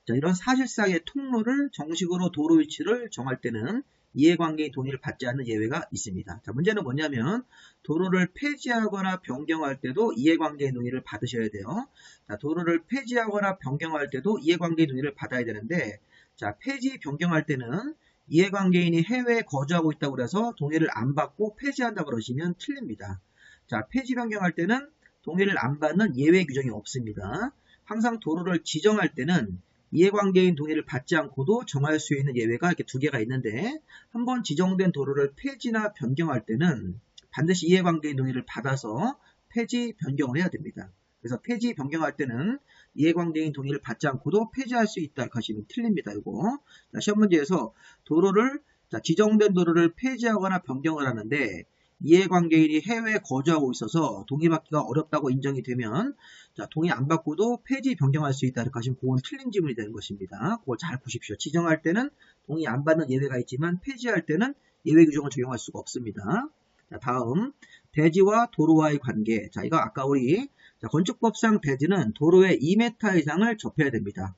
자, 이런 사실상의 통로를 정식으로 도로 위치를 정할 때는 이해관계인 동의를 받지 않는 예외가 있습니다. 자, 문제는 뭐냐면 도로를 폐지하거나 변경할 때도 이해관계인 동의를 받으셔야 돼요. 자, 도로를 폐지하거나 변경할 때도 이해관계인 동의를 받아야 되는데 자, 폐지 변경할 때는 이해관계인이 해외에 거주하고 있다고 해서 동의를 안 받고 폐지한다고 그러시면 틀립니다. 자, 폐지 변경할 때는 동의를 안 받는 예외 규정이 없습니다. 항상 도로를 지정할 때는 이해관계인 동의를 받지 않고도 정할 수 있는 예외가 이렇게 두 개가 있는데 한번 지정된 도로를 폐지나 변경할 때는 반드시 이해관계인 동의를 받아서 폐지 변경을 해야 됩니다. 그래서 폐지 변경할 때는 이해관계인 동의를 받지 않고도 폐지할 수 있다 하시면 틀립니다. 이거 자, 시험 문제에서 도로를 지정된 도로를 폐지하거나 변경을 하는데 이해관계인이 해외에 거주하고 있어서 동의받기가 어렵다고 인정이 되면 자, 동의 안 받고도 폐지 변경할 수 있다 이렇게 하시면 그건 틀린 질문이 되는 것입니다. 그걸 잘 보십시오. 지정할 때는 동의 안 받는 예외가 있지만 폐지할 때는 예외 규정을 적용할 수가 없습니다. 자, 다음 대지와 도로와의 관계. 자, 이거 아까 우리 건축법상 대지는 도로의 2m 이상을 접해야 됩니다.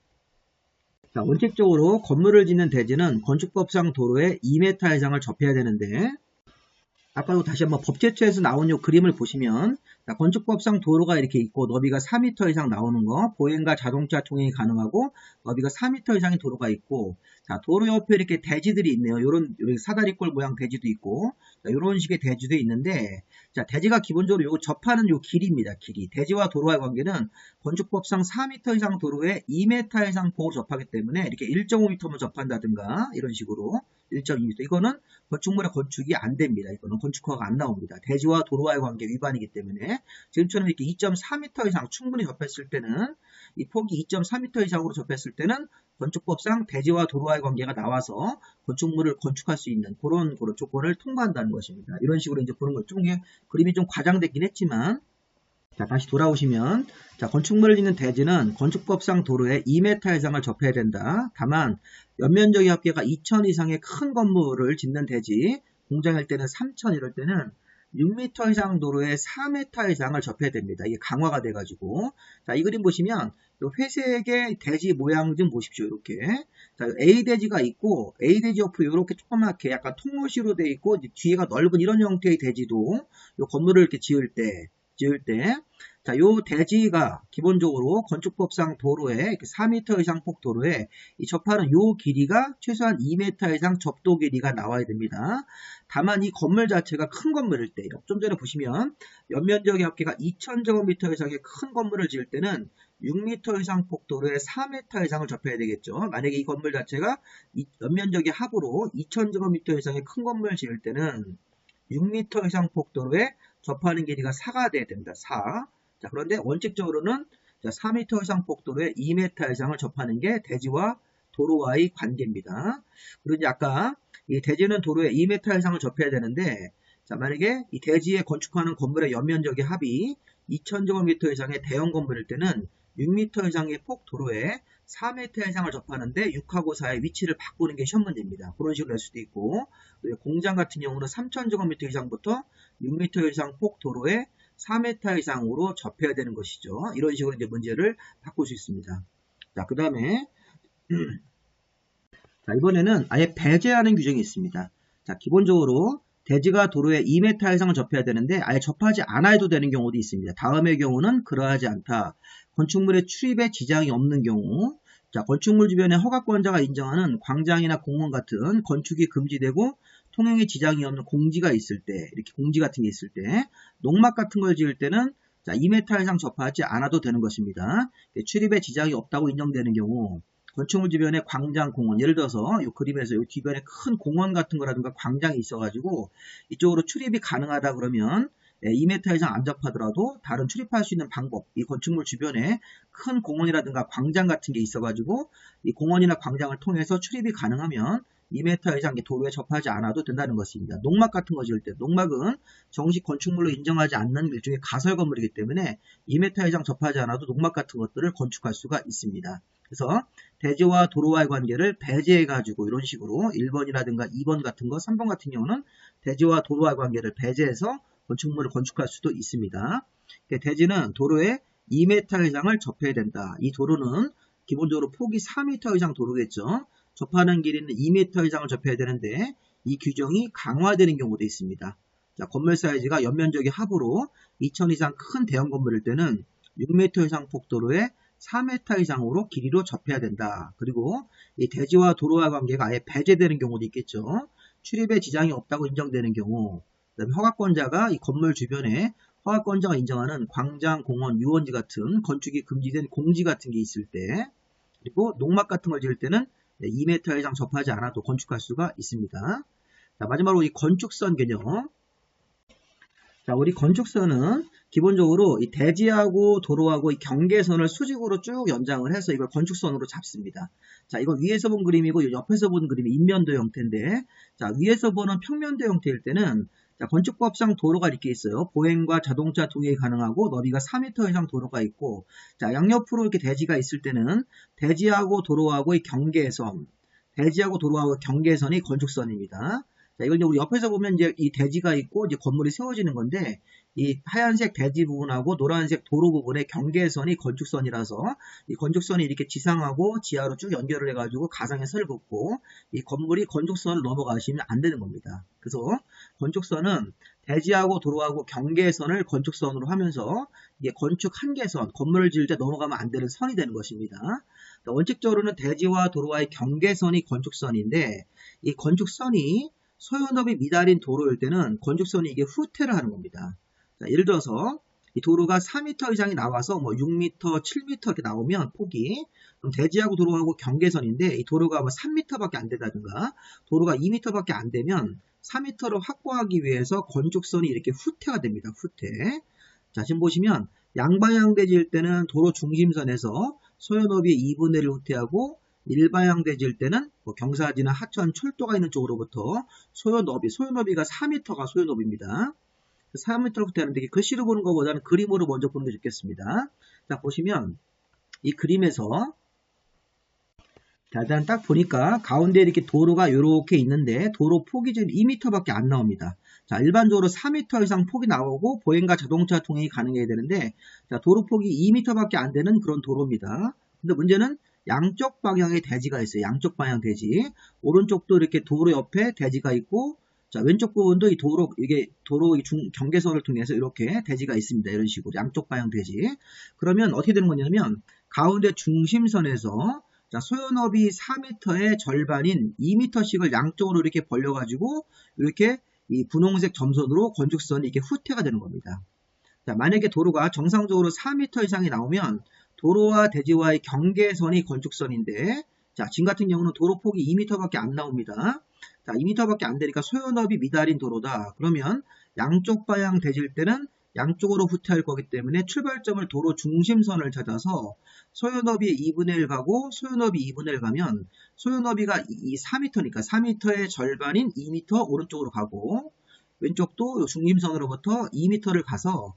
자, 원칙적으로 건물을 짓는 대지는 건축법상 도로의 2m 이상을 접해야 되는데 아까도 다시 한번 법제처에서 나온 요 그림을 보시면 자, 건축법상 도로가 이렇게 있고 너비가 4m 이상 나오는 거 보행과 자동차 통행이 가능하고 너비가 4m 이상의 도로가 있고 자, 도로 옆에 이렇게 대지들이 있네요. 요런 사다리꼴 모양 대지도 있고 자, 요런 식의 대지도 있는데 자, 대지가 기본적으로 요 접하는 요 길이입니다. 길이. 대지와 도로와의 관계는 건축법상 4m 이상 도로에 2m 이상 폭으로 접하기 때문에 이렇게 1.5m만 접한다든가 이런 식으로 1.2m 이거는 건축물의 건축이 안 됩니다. 이거는 건축허가가 안 나옵니다. 대지와 도로와의 관계 위반이기 때문에 지금처럼 이렇게 2.4m 이상 충분히 접했을 때는 이 폭이 2.4m 이상으로 접했을 때는 건축법상 대지와 도로와의 관계가 나와서 건축물을 건축할 수 있는 그런 조건을 통과한다는 것입니다. 이런 식으로 이제 보는 것 중에 그림이 좀 과장됐긴 했지만 자, 다시 돌아오시면 자, 건축물을 짓는 대지는 건축법상 도로에 2m 이상을 접해야 된다. 다만 연면적의 합계가 2,000 이상의 큰 건물을 짓는 대지 공장일 때는 3,000 이럴 때는 6m 이상 도로에 4m 이상을 접해야 됩니다. 이게 강화가 돼가지고 자, 이 그림 보시면 요 회색의 대지 모양 좀 보십시오. 이렇게 자, A대지가 있고 A대지 옆으로 이렇게 조그맣게 약간 통로시로 되어 있고 뒤에가 넓은 이런 형태의 대지도 요 건물을 이렇게 지을 때 자, 요 대지가 기본적으로 건축법상 도로에 4m 이상 폭 도로에 이 접하는 요 길이가 최소한 2m 이상 접도 길이가 나와야 됩니다. 다만 이 건물 자체가 큰 건물일 때, 좀 전에 보시면 연면적의 합계가 2000제곱미터 이상의 큰 건물을 지을 때는 6m 이상 폭 도로에 4m 이상을 접해야 되겠죠. 만약에 이 건물 자체가 연면적의 합으로 2000제곱미터 이상의 큰 건물을 지을 때는 6m 이상 폭 도로에 접하는 길이가 4가 돼야 됩니다. 4. 자, 그런데 원칙적으로는 4m 이상 폭도로에 2m 이상을 접하는 게 대지와 도로와의 관계입니다. 그리고 이제 아까 이 대지는 도로에 2m 이상을 접해야 되는데 자, 만약에 이 대지에 건축하는 건물의 연면적의 합이 2000제곱미터 이상의 대형 건물일 때는 6m 이상의 폭 도로에 4m 이상을 접하는데 6하고 4의 위치를 바꾸는 게 시험 문제입니다. 그런 식으로 낼 수도 있고 공장 같은 경우는 3000제곱미터 이상부터 6m 이상 폭 도로에 4m 이상으로 접해야 되는 것이죠. 이런 식으로 이제 문제를 바꿀 수 있습니다. 자, 그 다음에 자, 이번에는 아예 배제하는 규정이 있습니다. 자, 기본적으로 대지가 도로에 2m 이상을 접해야 되는데 아예 접하지 않아 해도 되는 경우도 있습니다. 다음의 경우는 그러하지 않다. 건축물의 출입에 지장이 없는 경우 자, 건축물 주변에 허가권자가 인정하는 광장이나 공원 같은 건축이 금지되고 통행에 지장이 없는 공지가 있을 때 이렇게 공지 같은 게 있을 때 농막 같은 걸 지을 때는 자, 2m 이상 접하지 않아도 되는 것입니다. 출입에 지장이 없다고 인정되는 경우 건축물 주변에 광장, 공원, 예를 들어서 이 그림에서 이 주변에 큰 공원 같은 거라든가 광장이 있어가지고 이쪽으로 출입이 가능하다 그러면 2m 이상 안 접하더라도 다른 출입할 수 있는 방법, 이 건축물 주변에 큰 공원이라든가 광장 같은 게 있어가지고 이 공원이나 광장을 통해서 출입이 가능하면 2m 이상 도로에 접하지 않아도 된다는 것입니다. 농막 같은 거 지을 때, 농막은 정식 건축물로 인정하지 않는 일종의 가설 건물이기 때문에 2m 이상 접하지 않아도 농막 같은 것들을 건축할 수가 있습니다. 그래서 대지와 도로와의 관계를 배제해가지고 이런 식으로 1번이라든가 2번 같은 거, 3번 같은 경우는 대지와 도로와의 관계를 배제해서 건축물을 건축할 수도 있습니다. 대지는 도로에 2m 이상을 접해야 된다. 이 도로는 기본적으로 폭이 4m 이상 도로겠죠. 접하는 길이는 2m 이상을 접해야 되는데 이 규정이 강화되는 경우도 있습니다. 자, 건물 사이즈가 연면적이 합으로 2000 이상 큰 대형 건물일 때는 6m 이상 폭도로에 4m 이상으로 길이로 접해야 된다. 그리고 이 대지와 도로와 관계가 아예 배제되는 경우도 있겠죠. 출입에 지장이 없다고 인정되는 경우, 그다음에 허가권자가 이 건물 주변에 허가권자가 인정하는 광장, 공원, 유원지 같은 건축이 금지된 공지 같은 게 있을 때, 그리고 농막 같은 걸 지을 때는 2m 이상 접하지 않아도 건축할 수가 있습니다. 자, 마지막으로 이 건축선 개념. 자, 우리 건축선은 기본적으로 이 대지하고 도로하고 이 경계선을 수직으로 쭉 연장을 해서 이걸 건축선으로 잡습니다. 자, 이건 위에서 본 그림이고 옆에서 본 그림이 인면도 형태인데, 자, 위에서 보는 평면도 형태일 때는 자, 건축법상 도로가 이렇게 있어요. 보행과 자동차 통행이 가능하고 너비가 4m 이상 도로가 있고, 자, 양옆으로 이렇게 대지가 있을 때는 대지하고 도로하고 이 경계선, 대지하고 도로하고 경계선이 건축선입니다. 자, 이걸 이제 우리 옆에서 보면 이제 이 대지가 있고 이제 건물이 세워지는 건데, 이 하얀색 대지 부분하고 노란색 도로 부분의 경계선이 건축선이라서 이 건축선이 이렇게 지상하고 지하로 쭉 연결을 해가지고 가상의 선을 긋고 이 건물이 건축선을 넘어가시면 안 되는 겁니다. 그래서 건축선은 대지하고 도로하고 경계선을 건축선으로 하면서 이게 건축 한계선, 건물을 지을 때 넘어가면 안 되는 선이 되는 것입니다. 원칙적으로는 대지와 도로와의 경계선이 건축선인데 이 건축선이 소요너비 미달인 도로일 때는 건축선이 이게 후퇴를 하는 겁니다. 자, 예를 들어서 이 도로가 4m 이상이 나와서 뭐 6m, 7m 이렇게 나오면 폭이, 그럼 대지하고 도로하고 경계선인데 이 도로가 뭐 3m밖에 안 된다든가 도로가 2m밖에 안 되면 4m를 확보하기 위해서 건축선이 이렇게 후퇴가 됩니다. 후퇴. 자, 지금 보시면 양방향 대지일 때는 도로 중심선에서 소요너비의 2분의 1을 후퇴하고 일방향 대지일 때는 뭐 경사지나 하천, 철도가 있는 쪽으로부터 소요너비가 4m가 소요너비입니다. 4m를 후퇴하는데 글씨로 보는 것보다는 그림으로 먼저 보는 게 좋겠습니다. 자, 보시면 이 그림에서 자, 일단 딱 보니까 가운데 이렇게 도로가 이렇게 있는데 도로 폭이 지금 2m밖에 안 나옵니다. 자, 일반적으로 4m 이상 폭이 나오고 보행과 자동차 통행이 가능해야 되는데 자, 도로 폭이 2m밖에 안 되는 그런 도로입니다. 근데 문제는 양쪽 방향에 대지가 있어요. 양쪽 방향 대지. 오른쪽도 이렇게 도로 옆에 대지가 있고, 자, 왼쪽 부분도 이 도로 경계선을 통해서 이렇게 대지가 있습니다. 이런 식으로 양쪽 방향 대지. 그러면 어떻게 되는 거냐면 가운데 중심선에서 자, 소요너비 4m의 절반인 2m씩을 양쪽으로 이렇게 벌려가지고 이렇게 이 분홍색 점선으로 건축선이 이렇게 후퇴가 되는 겁니다. 자, 만약에 도로가 정상적으로 4m 이상이 나오면 도로와 대지와의 경계선이 건축선인데, 자, 지금 같은 경우는 도로 폭이 2m밖에 안 나옵니다. 자, 2m밖에 안 되니까 소요너비 미달인 도로다. 그러면 양쪽 방향 대지일 때는 양쪽으로 후퇴할 거기 때문에 출발점을 도로 중심선을 찾아서 소요너비의 2분의 1 가고 소요너비 2분의 1 가면 소요너비가 4m니까 4m의 절반인 2m 오른쪽으로 가고 왼쪽도 중심선으로부터 2m를 가서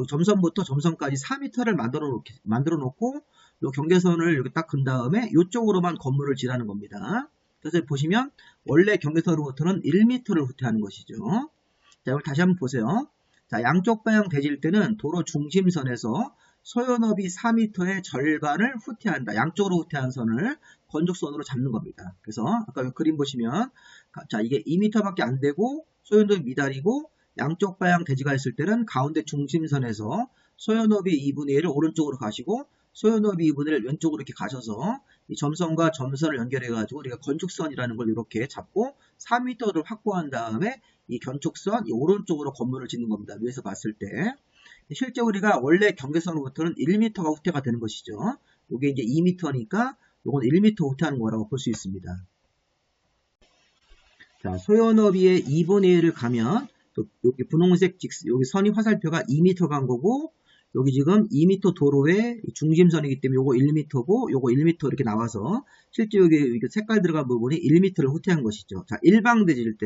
점선부터 점선까지 4m를 만들어 놓고 요 경계선을 이렇게 딱 근 다음에 이쪽으로만 건물을 지라는 겁니다. 그래서 보시면 원래 경계선으로부터는 1m를 후퇴하는 것이죠. 자, 이걸 다시 한번 보세요. 자, 양쪽 방향 대지일 때는 도로 중심선에서 소요너비 4m의 절반을 후퇴한다. 양쪽으로 후퇴한 선을 건축선으로 잡는 겁니다. 그래서 아까 그림 보시면 자, 이게 2m밖에 안 되고 소요너비 미달이고 양쪽 방향 대지가 있을 때는 가운데 중심선에서 소요너비 2분의 1을 오른쪽으로 가시고 소요너비 2분의 1을 왼쪽으로 이렇게 가셔서 이 점선과 점선을 연결해 가지고 우리가 건축선이라는 걸 이렇게 잡고 4m를 확보한 다음에 이 건축선 이 오른쪽으로 건물을 짓는 겁니다. 위에서 봤을 때 실제 우리가 원래 경계선으로부터는 1m가 후퇴가 되는 것이죠. 이게 이제 2m니까 이건 1m 후퇴하는 거라고 볼 수 있습니다. 자, 소요너비의 2분의 1을 가면 또 여기 분홍색 여기 선이 화살표가 2m 간 거고 여기 지금 2m 도로의 중심선이기 때문에 요거 1m고 요거 1m 이렇게 나와서 실제 여기 색깔 들어간 부분이 1m를 후퇴한 것이죠. 자, 일방대지일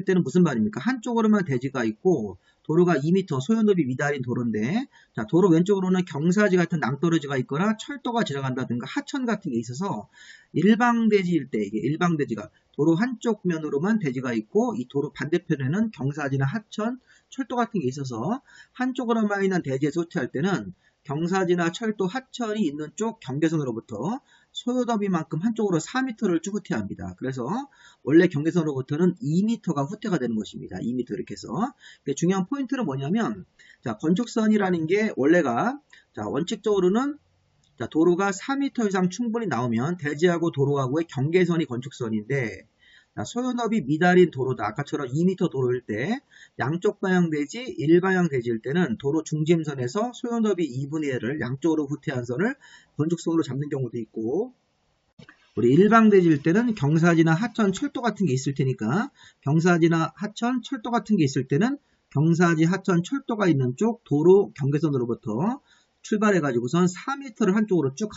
때는 무슨 말입니까? 한쪽으로만 대지가 있고 도로가 2m 소요너비 미달인 도로인데 자, 도로 왼쪽으로는 경사지 같은 낭떠러지가 있거나 철도가 지나간다든가 하천 같은 게 있어서 일방대지일 때 이게 일방대지가 도로 한쪽 면으로만 대지가 있고 이 도로 반대편에는 경사지나 하천, 철도 같은 게 있어서 한쪽으로만 있는 대지에서 후퇴할 때는 경사지나 철도, 하천이 있는 쪽 경계선으로부터 소요너비만큼 한쪽으로 4m를 쭉 후퇴합니다. 그래서 원래 경계선으로부터는 2m가 후퇴가 되는 것입니다. 2m 이렇게 해서. 중요한 포인트는 뭐냐면 자, 건축선이라는 게 원래가 자, 원칙적으로는 자, 도로가 4m 이상 충분히 나오면 대지하고 도로하고의 경계선이 건축선인데 자, 소요너비 미달인 도로다. 아까처럼 2m 도로일 때 양쪽 방향 대지, 일방향 대지일 때는 도로 중심선에서 소요너비 2분의 1을 양쪽으로 후퇴한 선을 건축선으로 잡는 경우도 있고 우리 일방 대지일 때는 경사지나 하천, 철도 같은 게 있을 테니까 경사지나 하천, 철도 같은 게 있을 때는 경사지, 하천, 철도가 있는 쪽 도로 경계선으로부터 출발해가지고선 4m를 한쪽으로 쭉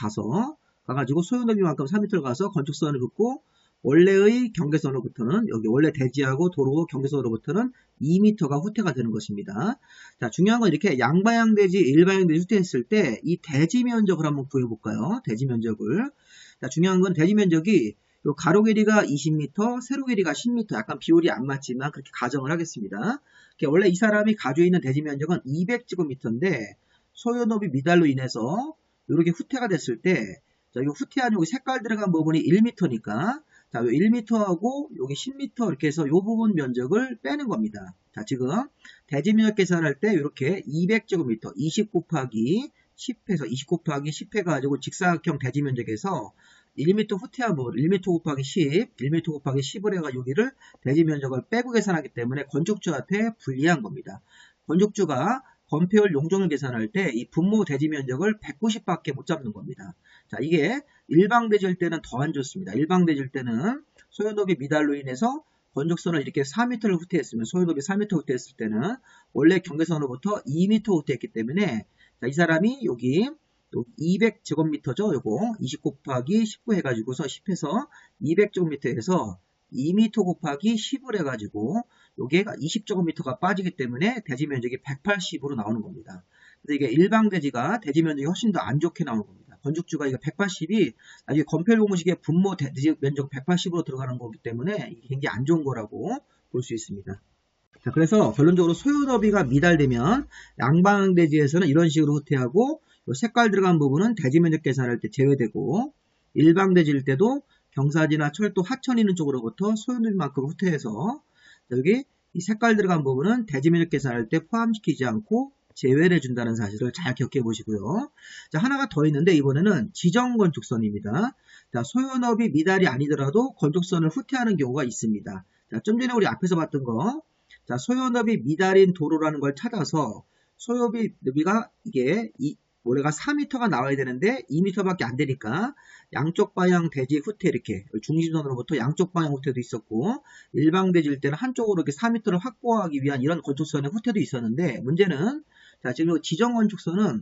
가가지고 소요너비만큼 4m를 가서 건축선을 긋고 원래의 경계선으로부터는 여기 원래 대지하고 도로 경계선으로부터는 2m가 후퇴가 되는 것입니다. 자, 중요한 건 이렇게 양방향 대지, 일방향 대지 후퇴했을 때 이 대지 면적을 한번 구해볼까요? 대지 면적을. 자, 중요한 건 대지 면적이 요 가로 길이가 20m, 세로 길이가 10m. 약간 비율이 안 맞지만 그렇게 가정을 하겠습니다. 원래 이 사람이 가지고 있는 대지 면적은 200제곱미터인데 소요너비 미달로 인해서 이렇게 후퇴가 됐을 때 자, 이 후퇴한 여기 색깔 들어간 부분이 1m니까 자, 1m하고 여기 10m 이렇게 해서 이 부분 면적을 빼는 겁니다. 자, 지금 대지 면적 계산할 때 이렇게 200제곱미터 20 곱하기 10해서 20 곱하기 10 해가지고 직사각형 대지 면적에서 1m 후퇴한 부분 1m 곱하기 10, 1m 곱하기 10을 해가지고 여기를 대지 면적을 빼고 계산하기 때문에 건축주한테 불리한 겁니다. 건축주가 건폐율 용적률 계산할 때 이 분모 대지 면적을 190밖에 못 잡는 겁니다. 자, 이게 일방대지일 때는 더 안 좋습니다. 일방대지일 때는 소요너비 미달로 인해서 건축선을 이렇게 4m를 후퇴했으면 소요너비 4m 후퇴했을 때는 원래 경계선으로부터 2m 후퇴했기 때문에 자, 이 사람이 여기 200제곱미터죠. 요거 20 곱하기 19 해가지고서 10해서 200제곱미터에서 2m 곱하기 10을 해가지고 여기가 20제곱미터가 빠지기 때문에 대지 면적이 180으로 나오는 겁니다. 그래서 이게 일방 대지가 대지 면적이 훨씬 더 안 좋게 나오는 겁니다. 건축주가 이거 180이 나중에 건폐율 공식의 분모 대지 면적 180으로 들어가는 거기 때문에 이게 굉장히 안 좋은 거라고 볼 수 있습니다. 자, 그래서 결론적으로 소요너비가 미달되면 양방 대지에서는 이런 식으로 후퇴하고 색깔 들어간 부분은 대지 면적 계산할 때 제외되고 일방 대지일 때도 경사지나 철도 하천 있는 쪽으로부터 소요너비만큼 후퇴해서 여기 이 색깔 들어간 부분은 대지 면적 계산할 때 포함시키지 않고 제외를 해준다는 사실을 잘 기억해 보시고요. 자, 하나가 더 있는데 이번에는 지정 건축선입니다. 자, 소요너비 미달이 아니더라도 건축선을 후퇴하는 경우가 있습니다. 자, 좀 전에 우리 앞에서 봤던 거, 자, 소요너비 미달인 도로라는 걸 찾아서 소요너비가 이게 올해가 4m가 나와야 되는데 2m밖에 안 되니까 양쪽 방향 대지 후퇴 이렇게 중심선으로부터 양쪽 방향 후퇴도 있었고 일방 대지일 때는 한쪽으로 이렇게 4m를 확보하기 위한 이런 건축선의 후퇴도 있었는데 문제는 자, 지금 지정 건축선은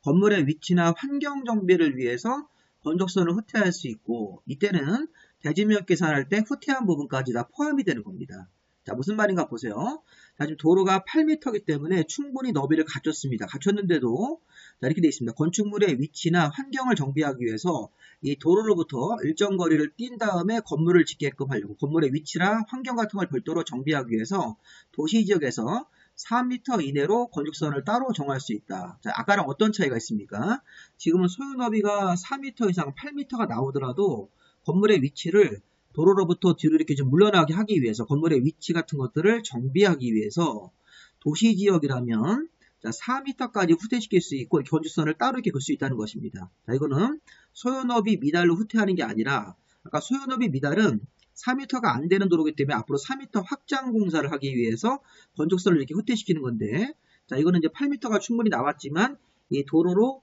건물의 위치나 환경 정비를 위해서 건축선을 후퇴할 수 있고 이때는 대지 면적 계산할 때 후퇴한 부분까지 다 포함이 되는 겁니다. 자, 무슨 말인가 보세요. 자, 지금 도로가 8m이기 때문에 충분히 너비를 갖췄습니다. 갖췄는데도 자, 이렇게 되어 있습니다. 건축물의 위치나 환경을 정비하기 위해서 이 도로로부터 일정 거리를 뛴 다음에 건물을 짓게끔 하려고 건물의 위치나 환경 같은 걸 별도로 정비하기 위해서 도시지역에서 4m 이내로 건축선을 따로 정할 수 있다. 자, 아까랑 어떤 차이가 있습니까? 지금은 소요너비가 4m 이상 8m가 나오더라도 건물의 위치를 도로로부터 뒤로 이렇게 좀 물러나게 하기 위해서 건물의 위치 같은 것들을 정비하기 위해서 도시지역이라면 자, 4m까지 후퇴시킬 수 있고 건축선을 따로 이렇게 긋을 수 있다는 것입니다. 자, 이거는 소요너비 미달로 후퇴하는 게 아니라 아까 소요너비 미달은 4m가 안 되는 도로이기 때문에 앞으로 4m 확장 공사를 하기 위해서 건축선을 이렇게 후퇴시키는 건데 자, 이거는 이제 8m가 충분히 나왔지만 이 도로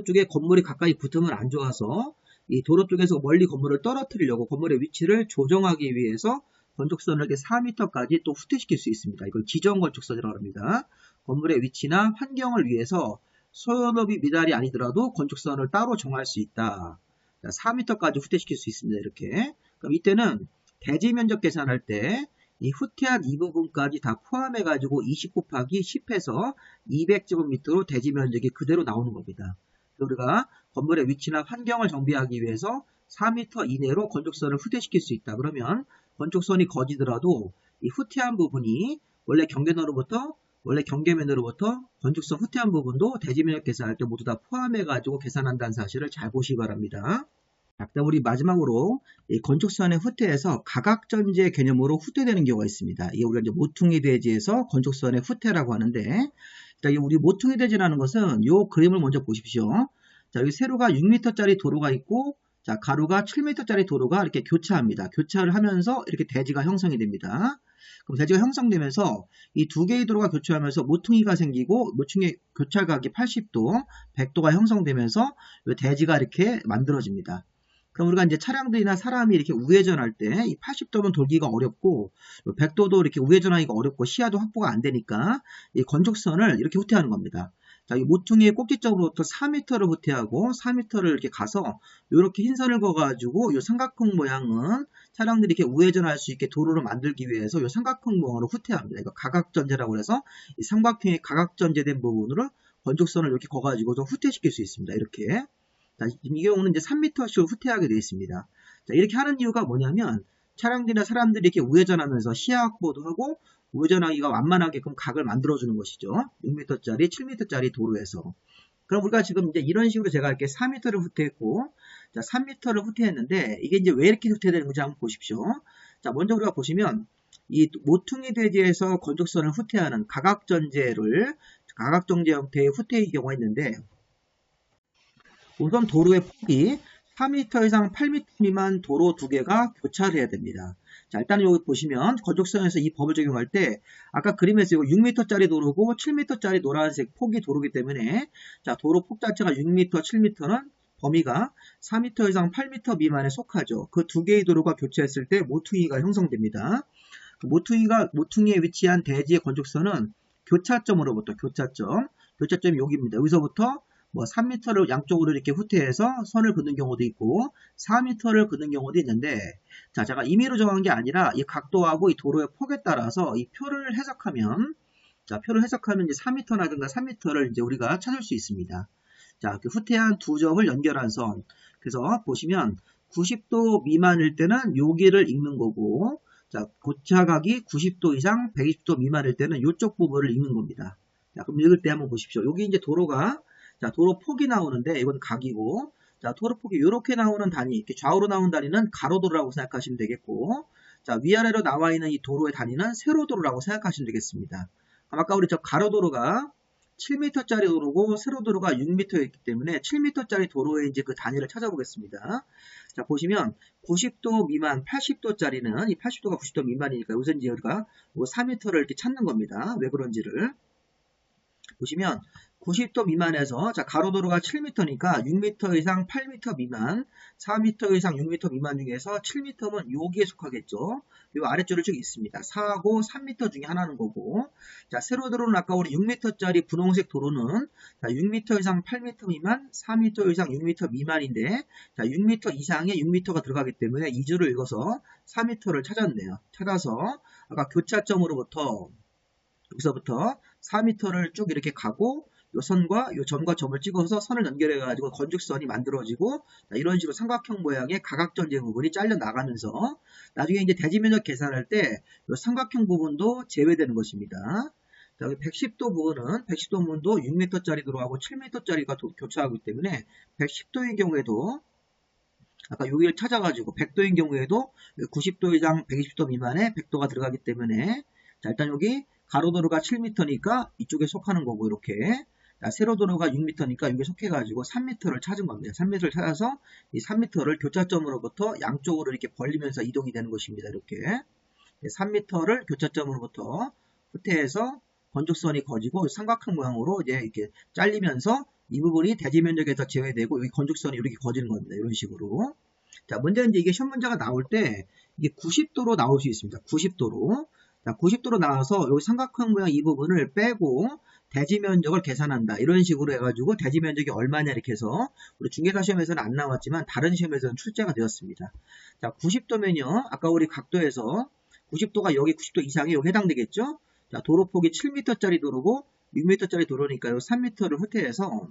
쪽에 건물이 가까이 붙으면 안 좋아서 이 도로 쪽에서 멀리 건물을 떨어뜨리려고 건물의 위치를 조정하기 위해서 건축선을 이렇게 4m까지 또 후퇴시킬 수 있습니다. 이걸 지정 건축선이라고 합니다. 건물의 위치나 환경을 위해서 소요너비 미달이 아니더라도 건축선을 따로 정할 수 있다. 4m까지 후퇴시킬 수 있습니다. 이렇게. 그럼 이때는 대지 면적 계산할 때 이 후퇴한 이 부분까지 다 포함해가지고 20 곱하기 10해서 200제곱미터로 대지 면적이 그대로 나오는 겁니다. 우리가 건물의 위치나 환경을 정비하기 위해서 4m 이내로 건축선을 후퇴시킬 수 있다. 그러면 건축선이 거지더라도 이 후퇴한 부분이 원래 경계면으로부터 건축선 후퇴한 부분도 대지 면적 계산할 때 모두 다 포함해가지고 계산한다는 사실을 잘 보시기 바랍니다. 그다음 우리 마지막으로 이 건축선의 후퇴에서 가각전제 개념으로 후퇴되는 경우가 있습니다. 이게 우리가 이제 모퉁이 대지에서 건축선의 후퇴라고 하는데, 자, 우리 모퉁이 대지라는 것은 이 그림을 먼저 보십시오. 자, 여기 세로가 6m짜리 도로가 있고, 자, 가로가 7m짜리 도로가 이렇게 교차합니다. 교차를 하면서 이렇게 대지가 형성이 됩니다. 그럼 대지가 형성되면서 이 두 개의 도로가 교차하면서 모퉁이가 생기고, 모퉁이 교차각이 80도, 100도가 형성되면서 이 대지가 이렇게 만들어집니다. 그럼 우리가 이제 차량들이나 사람이 이렇게 우회전할 때 이 80도는 돌기가 어렵고 100도도 이렇게 우회전하기가 어렵고 시야도 확보가 안 되니까 이 건축선을 이렇게 후퇴하는 겁니다. 자, 이 모퉁이의 꼭지점으로부터 4m를 후퇴하고 4m를 이렇게 가서 이렇게 흰선을 그어가지고 이 삼각형 모양은 차량들이 이렇게 우회전할 수 있게 도로를 만들기 위해서 이 삼각형 모양으로 후퇴합니다. 이거 가각전제라고 해서 이 삼각형의 가각전제된 부분으로 건축선을 이렇게 그어가지고 좀 후퇴시킬 수 있습니다. 이렇게. 자, 이 경우는 이제 3m씩 후퇴하게 되어 있습니다. 자, 이렇게 하는 이유가 뭐냐면 차량들이나 사람들이 이렇게 우회전하면서 시야 확보도 하고 우회전하기가 완만하게끔 각을 만들어주는 것이죠. 6m짜리, 7m짜리 도로에서. 그럼 우리가 지금 이제 이런 식으로 제가 이렇게 4m를 후퇴했고, 자, 3m를 후퇴했는데 이게 이제 왜 이렇게 후퇴되는 건지 한번 보십시오. 자, 먼저 우리가 보시면 이 모퉁이 대지에서 건축선을 후퇴하는 가각전제 형태의 후퇴의 경우가 있는데, 우선 도로의 폭이 4m 이상 8m 미만 도로 두 개가 교차를 해야 됩니다. 자, 일단 여기 보시면 건축선에서 이 법을 적용할 때 아까 그림에서 6m짜리 도로고 7m짜리 노란색 폭이 도로기 때문에 자, 도로 폭 자체가 6m, 7m는 범위가 4m 이상 8m 미만에 속하죠. 그 두 개의 도로가 교차했을 때 모퉁이가 형성됩니다. 그 모퉁이에 위치한 대지의 건축선은 교차점이 여기입니다. 여기서부터 뭐 3m를 양쪽으로 이렇게 후퇴해서 선을 긋는 경우도 있고 4m를 긋는 경우도 있는데, 자, 제가 임의로 정한 게 아니라 이 각도하고 이 도로의 폭에 따라서 이 표를 해석하면 이제 4m라든가 3m를 이제 우리가 찾을 수 있습니다. 자, 그 후퇴한 두 점을 연결한 선. 그래서 보시면 90도 미만일 때는 여기를 읽는 거고, 자, 고차각이 90도 이상 120도 미만일 때는 이쪽 부분을 읽는 겁니다. 자, 그럼 읽을 때 한번 보십시오. 여기 이제 자, 도로 폭이 나오는데 이건 각이고, 자, 도로 폭이 이렇게 나오는 단위, 이렇게 좌우로 나오는 단위는 가로도로라고 생각하시면 되겠고, 자, 위아래로 나와 있는 이 도로의 단위는 세로도로라고 생각하시면 되겠습니다. 아까 우리 저 가로도로가 7m짜리 도로고 세로도로가 6m였기 때문에 7m짜리 도로의 이제 그 단위를 찾아보겠습니다. 자, 보시면 90도 미만 80도짜리는 이 80도가 90도 미만이니까 우선 이제 우리가 4m를 이렇게 찾는 겁니다. 왜 그런지를 보시면 90도 미만에서 자, 가로도로가 7m니까 6m 이상 8m 미만, 4m 이상 6m 미만 중에서 7m면 여기에 속하겠죠. 요 아래줄을 쭉 있습니다. 4하고 3m 중에 하나는 거고, 자, 세로도로는 아까 우리 6m짜리 분홍색 도로는 자, 6m 이상 8m 미만, 4m 이상 6m 미만인데, 자, 6m 이상에 6m가 들어가기 때문에 이 줄을 읽어서 4m를 찾았네요. 찾아서 아까 교차점으로부터 여기서부터 4m를 쭉 이렇게 가고 요 선과 요 점과 점을 찍어서 선을 연결해 가지고 건축선이 만들어지고, 이런 식으로 삼각형 모양의 가각전제 부분이 잘려 나가면서 나중에 이제 대지 면적 계산할 때 요 삼각형 부분도 제외되는 것입니다. 자, 여기 110도 부분도 6m짜리 도로하고 7m짜리가 교차하기 때문에 110도의 경우에도 아까 여기를 찾아가지고 100도인 경우에도 90도 이상 120도 미만에 100도가 들어가기 때문에, 자, 일단 여기 가로도로가 7m니까 이쪽에 속하는 거고, 이렇게 세로도로가 6m니까 여기에 속해가지고 3m를 찾은 겁니다. 3m를 찾아서 이 3m를 교차점으로부터 양쪽으로 이렇게 벌리면서 이동이 되는 것입니다. 이렇게 3m를 교차점으로부터 후퇴해서 건축선이 거지고 삼각형 모양으로 이제 이렇게 잘리면서 이 부분이 대지 면적에서 제외되고 여기 건축선이 이렇게 거지는 겁니다. 이런 식으로. 자, 문제는 이제 이게 시험 문제가 나올 때 이게 90도로 나올 수 있습니다. 90도로. 자, 90도로 나와서 여기 삼각형 모양 이 부분을 빼고 대지 면적을 계산한다. 이런 식으로 해가지고 대지 면적이 얼마냐 이렇게 해서 우리 중개사 시험에서는 안 나왔지만 다른 시험에서는 출제가 되었습니다. 자, 90도면요. 아까 우리 각도에서 90도가 여기 90도 이상이 여기 해당되겠죠? 자, 도로폭이 7m짜리 도로고 6m짜리 도로니까 요 3m를 후퇴해서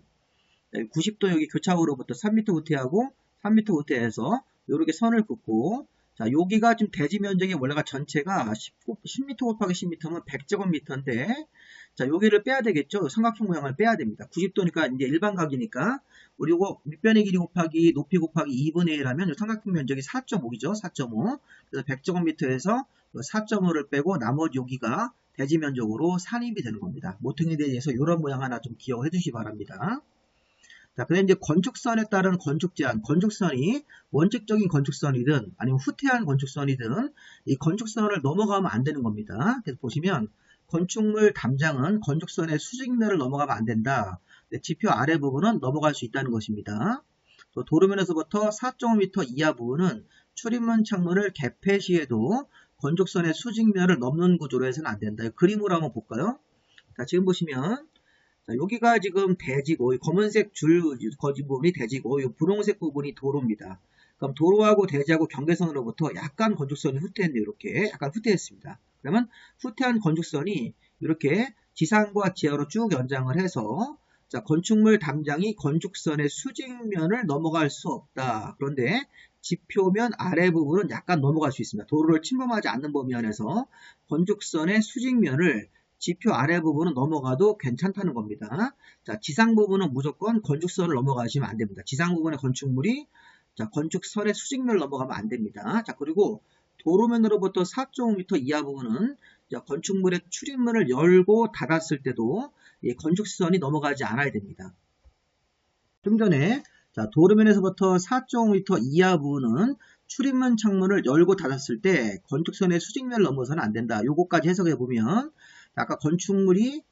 90도 여기 교차로부터 3m 후퇴하고 3m 후퇴해서 요렇게 선을 긋고 자, 여기가 지금 대지 면적이 원래가 전체가 10m 곱하기 10m면 100제곱미터인데 자, 여기를 빼야 되겠죠? 삼각형 모양을 빼야 됩니다. 90도니까 이제 일반각이니까 우리 이거 밑변의 길이 곱하기 높이 곱하기 2분의 1 하면 삼각형 면적이 4.5이죠. 4.5. 그래서 100제곱미터에서 4.5를 빼고 나머지 여기가 대지 면적으로 산입이 되는 겁니다. 모퉁이에 대해서 이런 모양 하나 좀 기억해 주시기 바랍니다. 자, 그다음 이제 건축선에 따른 건축 제한, 건축선이 원칙적인 건축선이든 아니면 후퇴한 건축선이든 이 건축선을 넘어가면 안 되는 겁니다. 그래서 보시면 건축물 담장은 건축선의 수직면을 넘어가면 안 된다. 지표 아래 부분은 넘어갈 수 있다는 것입니다. 또 도로면에서부터 4.5m 이하 부분은 출입문 창문을 개폐 시에도 건축선의 수직면을 넘는 구조로 해서는 안 된다. 그림으로 한번 볼까요? 자, 지금 보시면 자, 여기가 지금 대지고, 검은색 줄 거진 부분이 대지고, 이 분홍색 부분이 도로입니다. 그럼 도로하고 대지하고 경계선으로부터 약간 건축선이 후퇴했네요. 이렇게 약간 후퇴했습니다. 그러면 후퇴한 건축선이 이렇게 지상과 지하로 쭉 연장을 해서 자, 건축물 담장이 건축선의 수직면을 넘어갈 수 없다. 그런데 지표면 아래 부분은 약간 넘어갈 수 있습니다. 도로를 침범하지 않는 범위 안에서 건축선의 수직면을 지표 아래 부분은 넘어가도 괜찮다는 겁니다. 자, 지상 부분은 무조건 건축선을 넘어가시면 안 됩니다. 지상 부분의 건축물이 자, 건축선의 수직면을 넘어가면 안 됩니다. 자, 그리고 도로면으로부터 4.5m 이하 부분은 자, 건축물의 출입문을 열고 닫았을 때도 이 건축선이 넘어가지 않아야 됩니다. 좀 전에 자, 도로면에서부터 4.5m 이하 부분은 출입문 창문을 열고 닫았을 때 건축선의 수직면을 넘어서는 안 된다. 요거까지 해석해 보면 아까 건축물이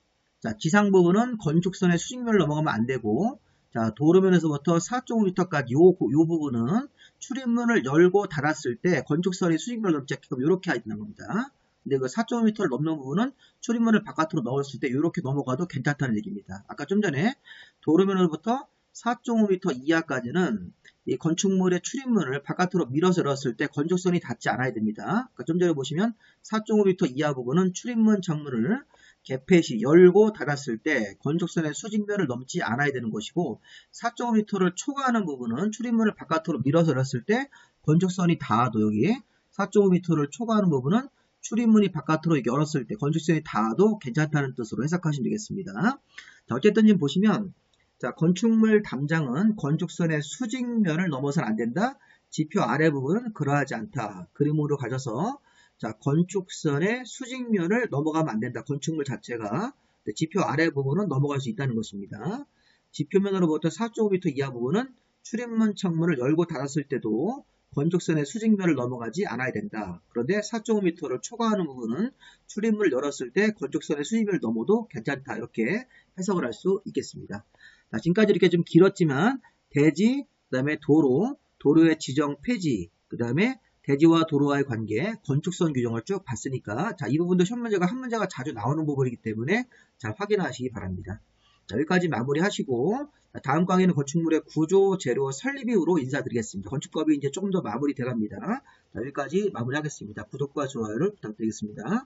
자, 지상 부분은 건축선의 수직면을 넘어가면 안 되고 자, 도로면에서부터 4.5m까지 요 부분은 출입문을 열고 닫았을 때 건축선의 수직면을 넘지 않게끔 이렇게 해야 되는 겁니다. 근데 그 4.5m를 넘는 부분은 출입문을 바깥으로 넣었을 때 이렇게 넘어가도 괜찮다는 얘기입니다. 아까 좀 전에 도로면으로부터 4.5m 이하까지는 이 건축물의 출입문을 바깥으로 밀어서 열었을 때 건축선이 닿지 않아야 됩니다. 그러니까 좀 전에 보시면 4.5m 이하 부분은 출입문 창문을 개폐 시 열고 닫았을 때 건축선의 수직면을 넘지 않아야 되는 것이고 4.5m를 초과하는 부분은 출입문을 바깥으로 밀어서 열었을 때 건축선이 닿아도 여기 4.5m를 초과하는 부분은 출입문이 바깥으로 열었을 때 건축선이 닿아도 괜찮다는 뜻으로 해석하시면 되겠습니다. 자, 어쨌든 지금 보시면 자, 건축물 담장은 건축선의 수직면을 넘어서는 안 된다. 지표 아래 부분은 그러하지 않다. 그림으로 가져서 자, 건축선의 수직면을 넘어가면 안 된다. 건축물 자체가. 지표 아래 부분은 넘어갈 수 있다는 것입니다. 지표면으로부터 4.5m 이하 부분은 출입문 창문을 열고 닫았을 때도 건축선의 수직면을 넘어가지 않아야 된다. 그런데 4.5m를 초과하는 부분은 출입문을 열었을 때 건축선의 수직면을 넘어도 괜찮다. 이렇게 해석을 할 수 있겠습니다. 자, 지금까지 이렇게 좀 길었지만 대지, 그 다음에 도로의 지정 폐지, 그 다음에 대지와 도로와의 관계, 건축선 규정을 쭉 봤으니까 자, 이 부분도 시험 문제가 한 문제가 자주 나오는 부분이기 때문에 잘 확인하시기 바랍니다. 자, 여기까지 마무리하시고 다음 강의는 건축물의 구조, 재료, 설립 이후로 인사드리겠습니다. 건축법이 이제 조금 더 마무리 돼갑니다. 자, 여기까지 마무리하겠습니다. 구독과 좋아요를 부탁드리겠습니다.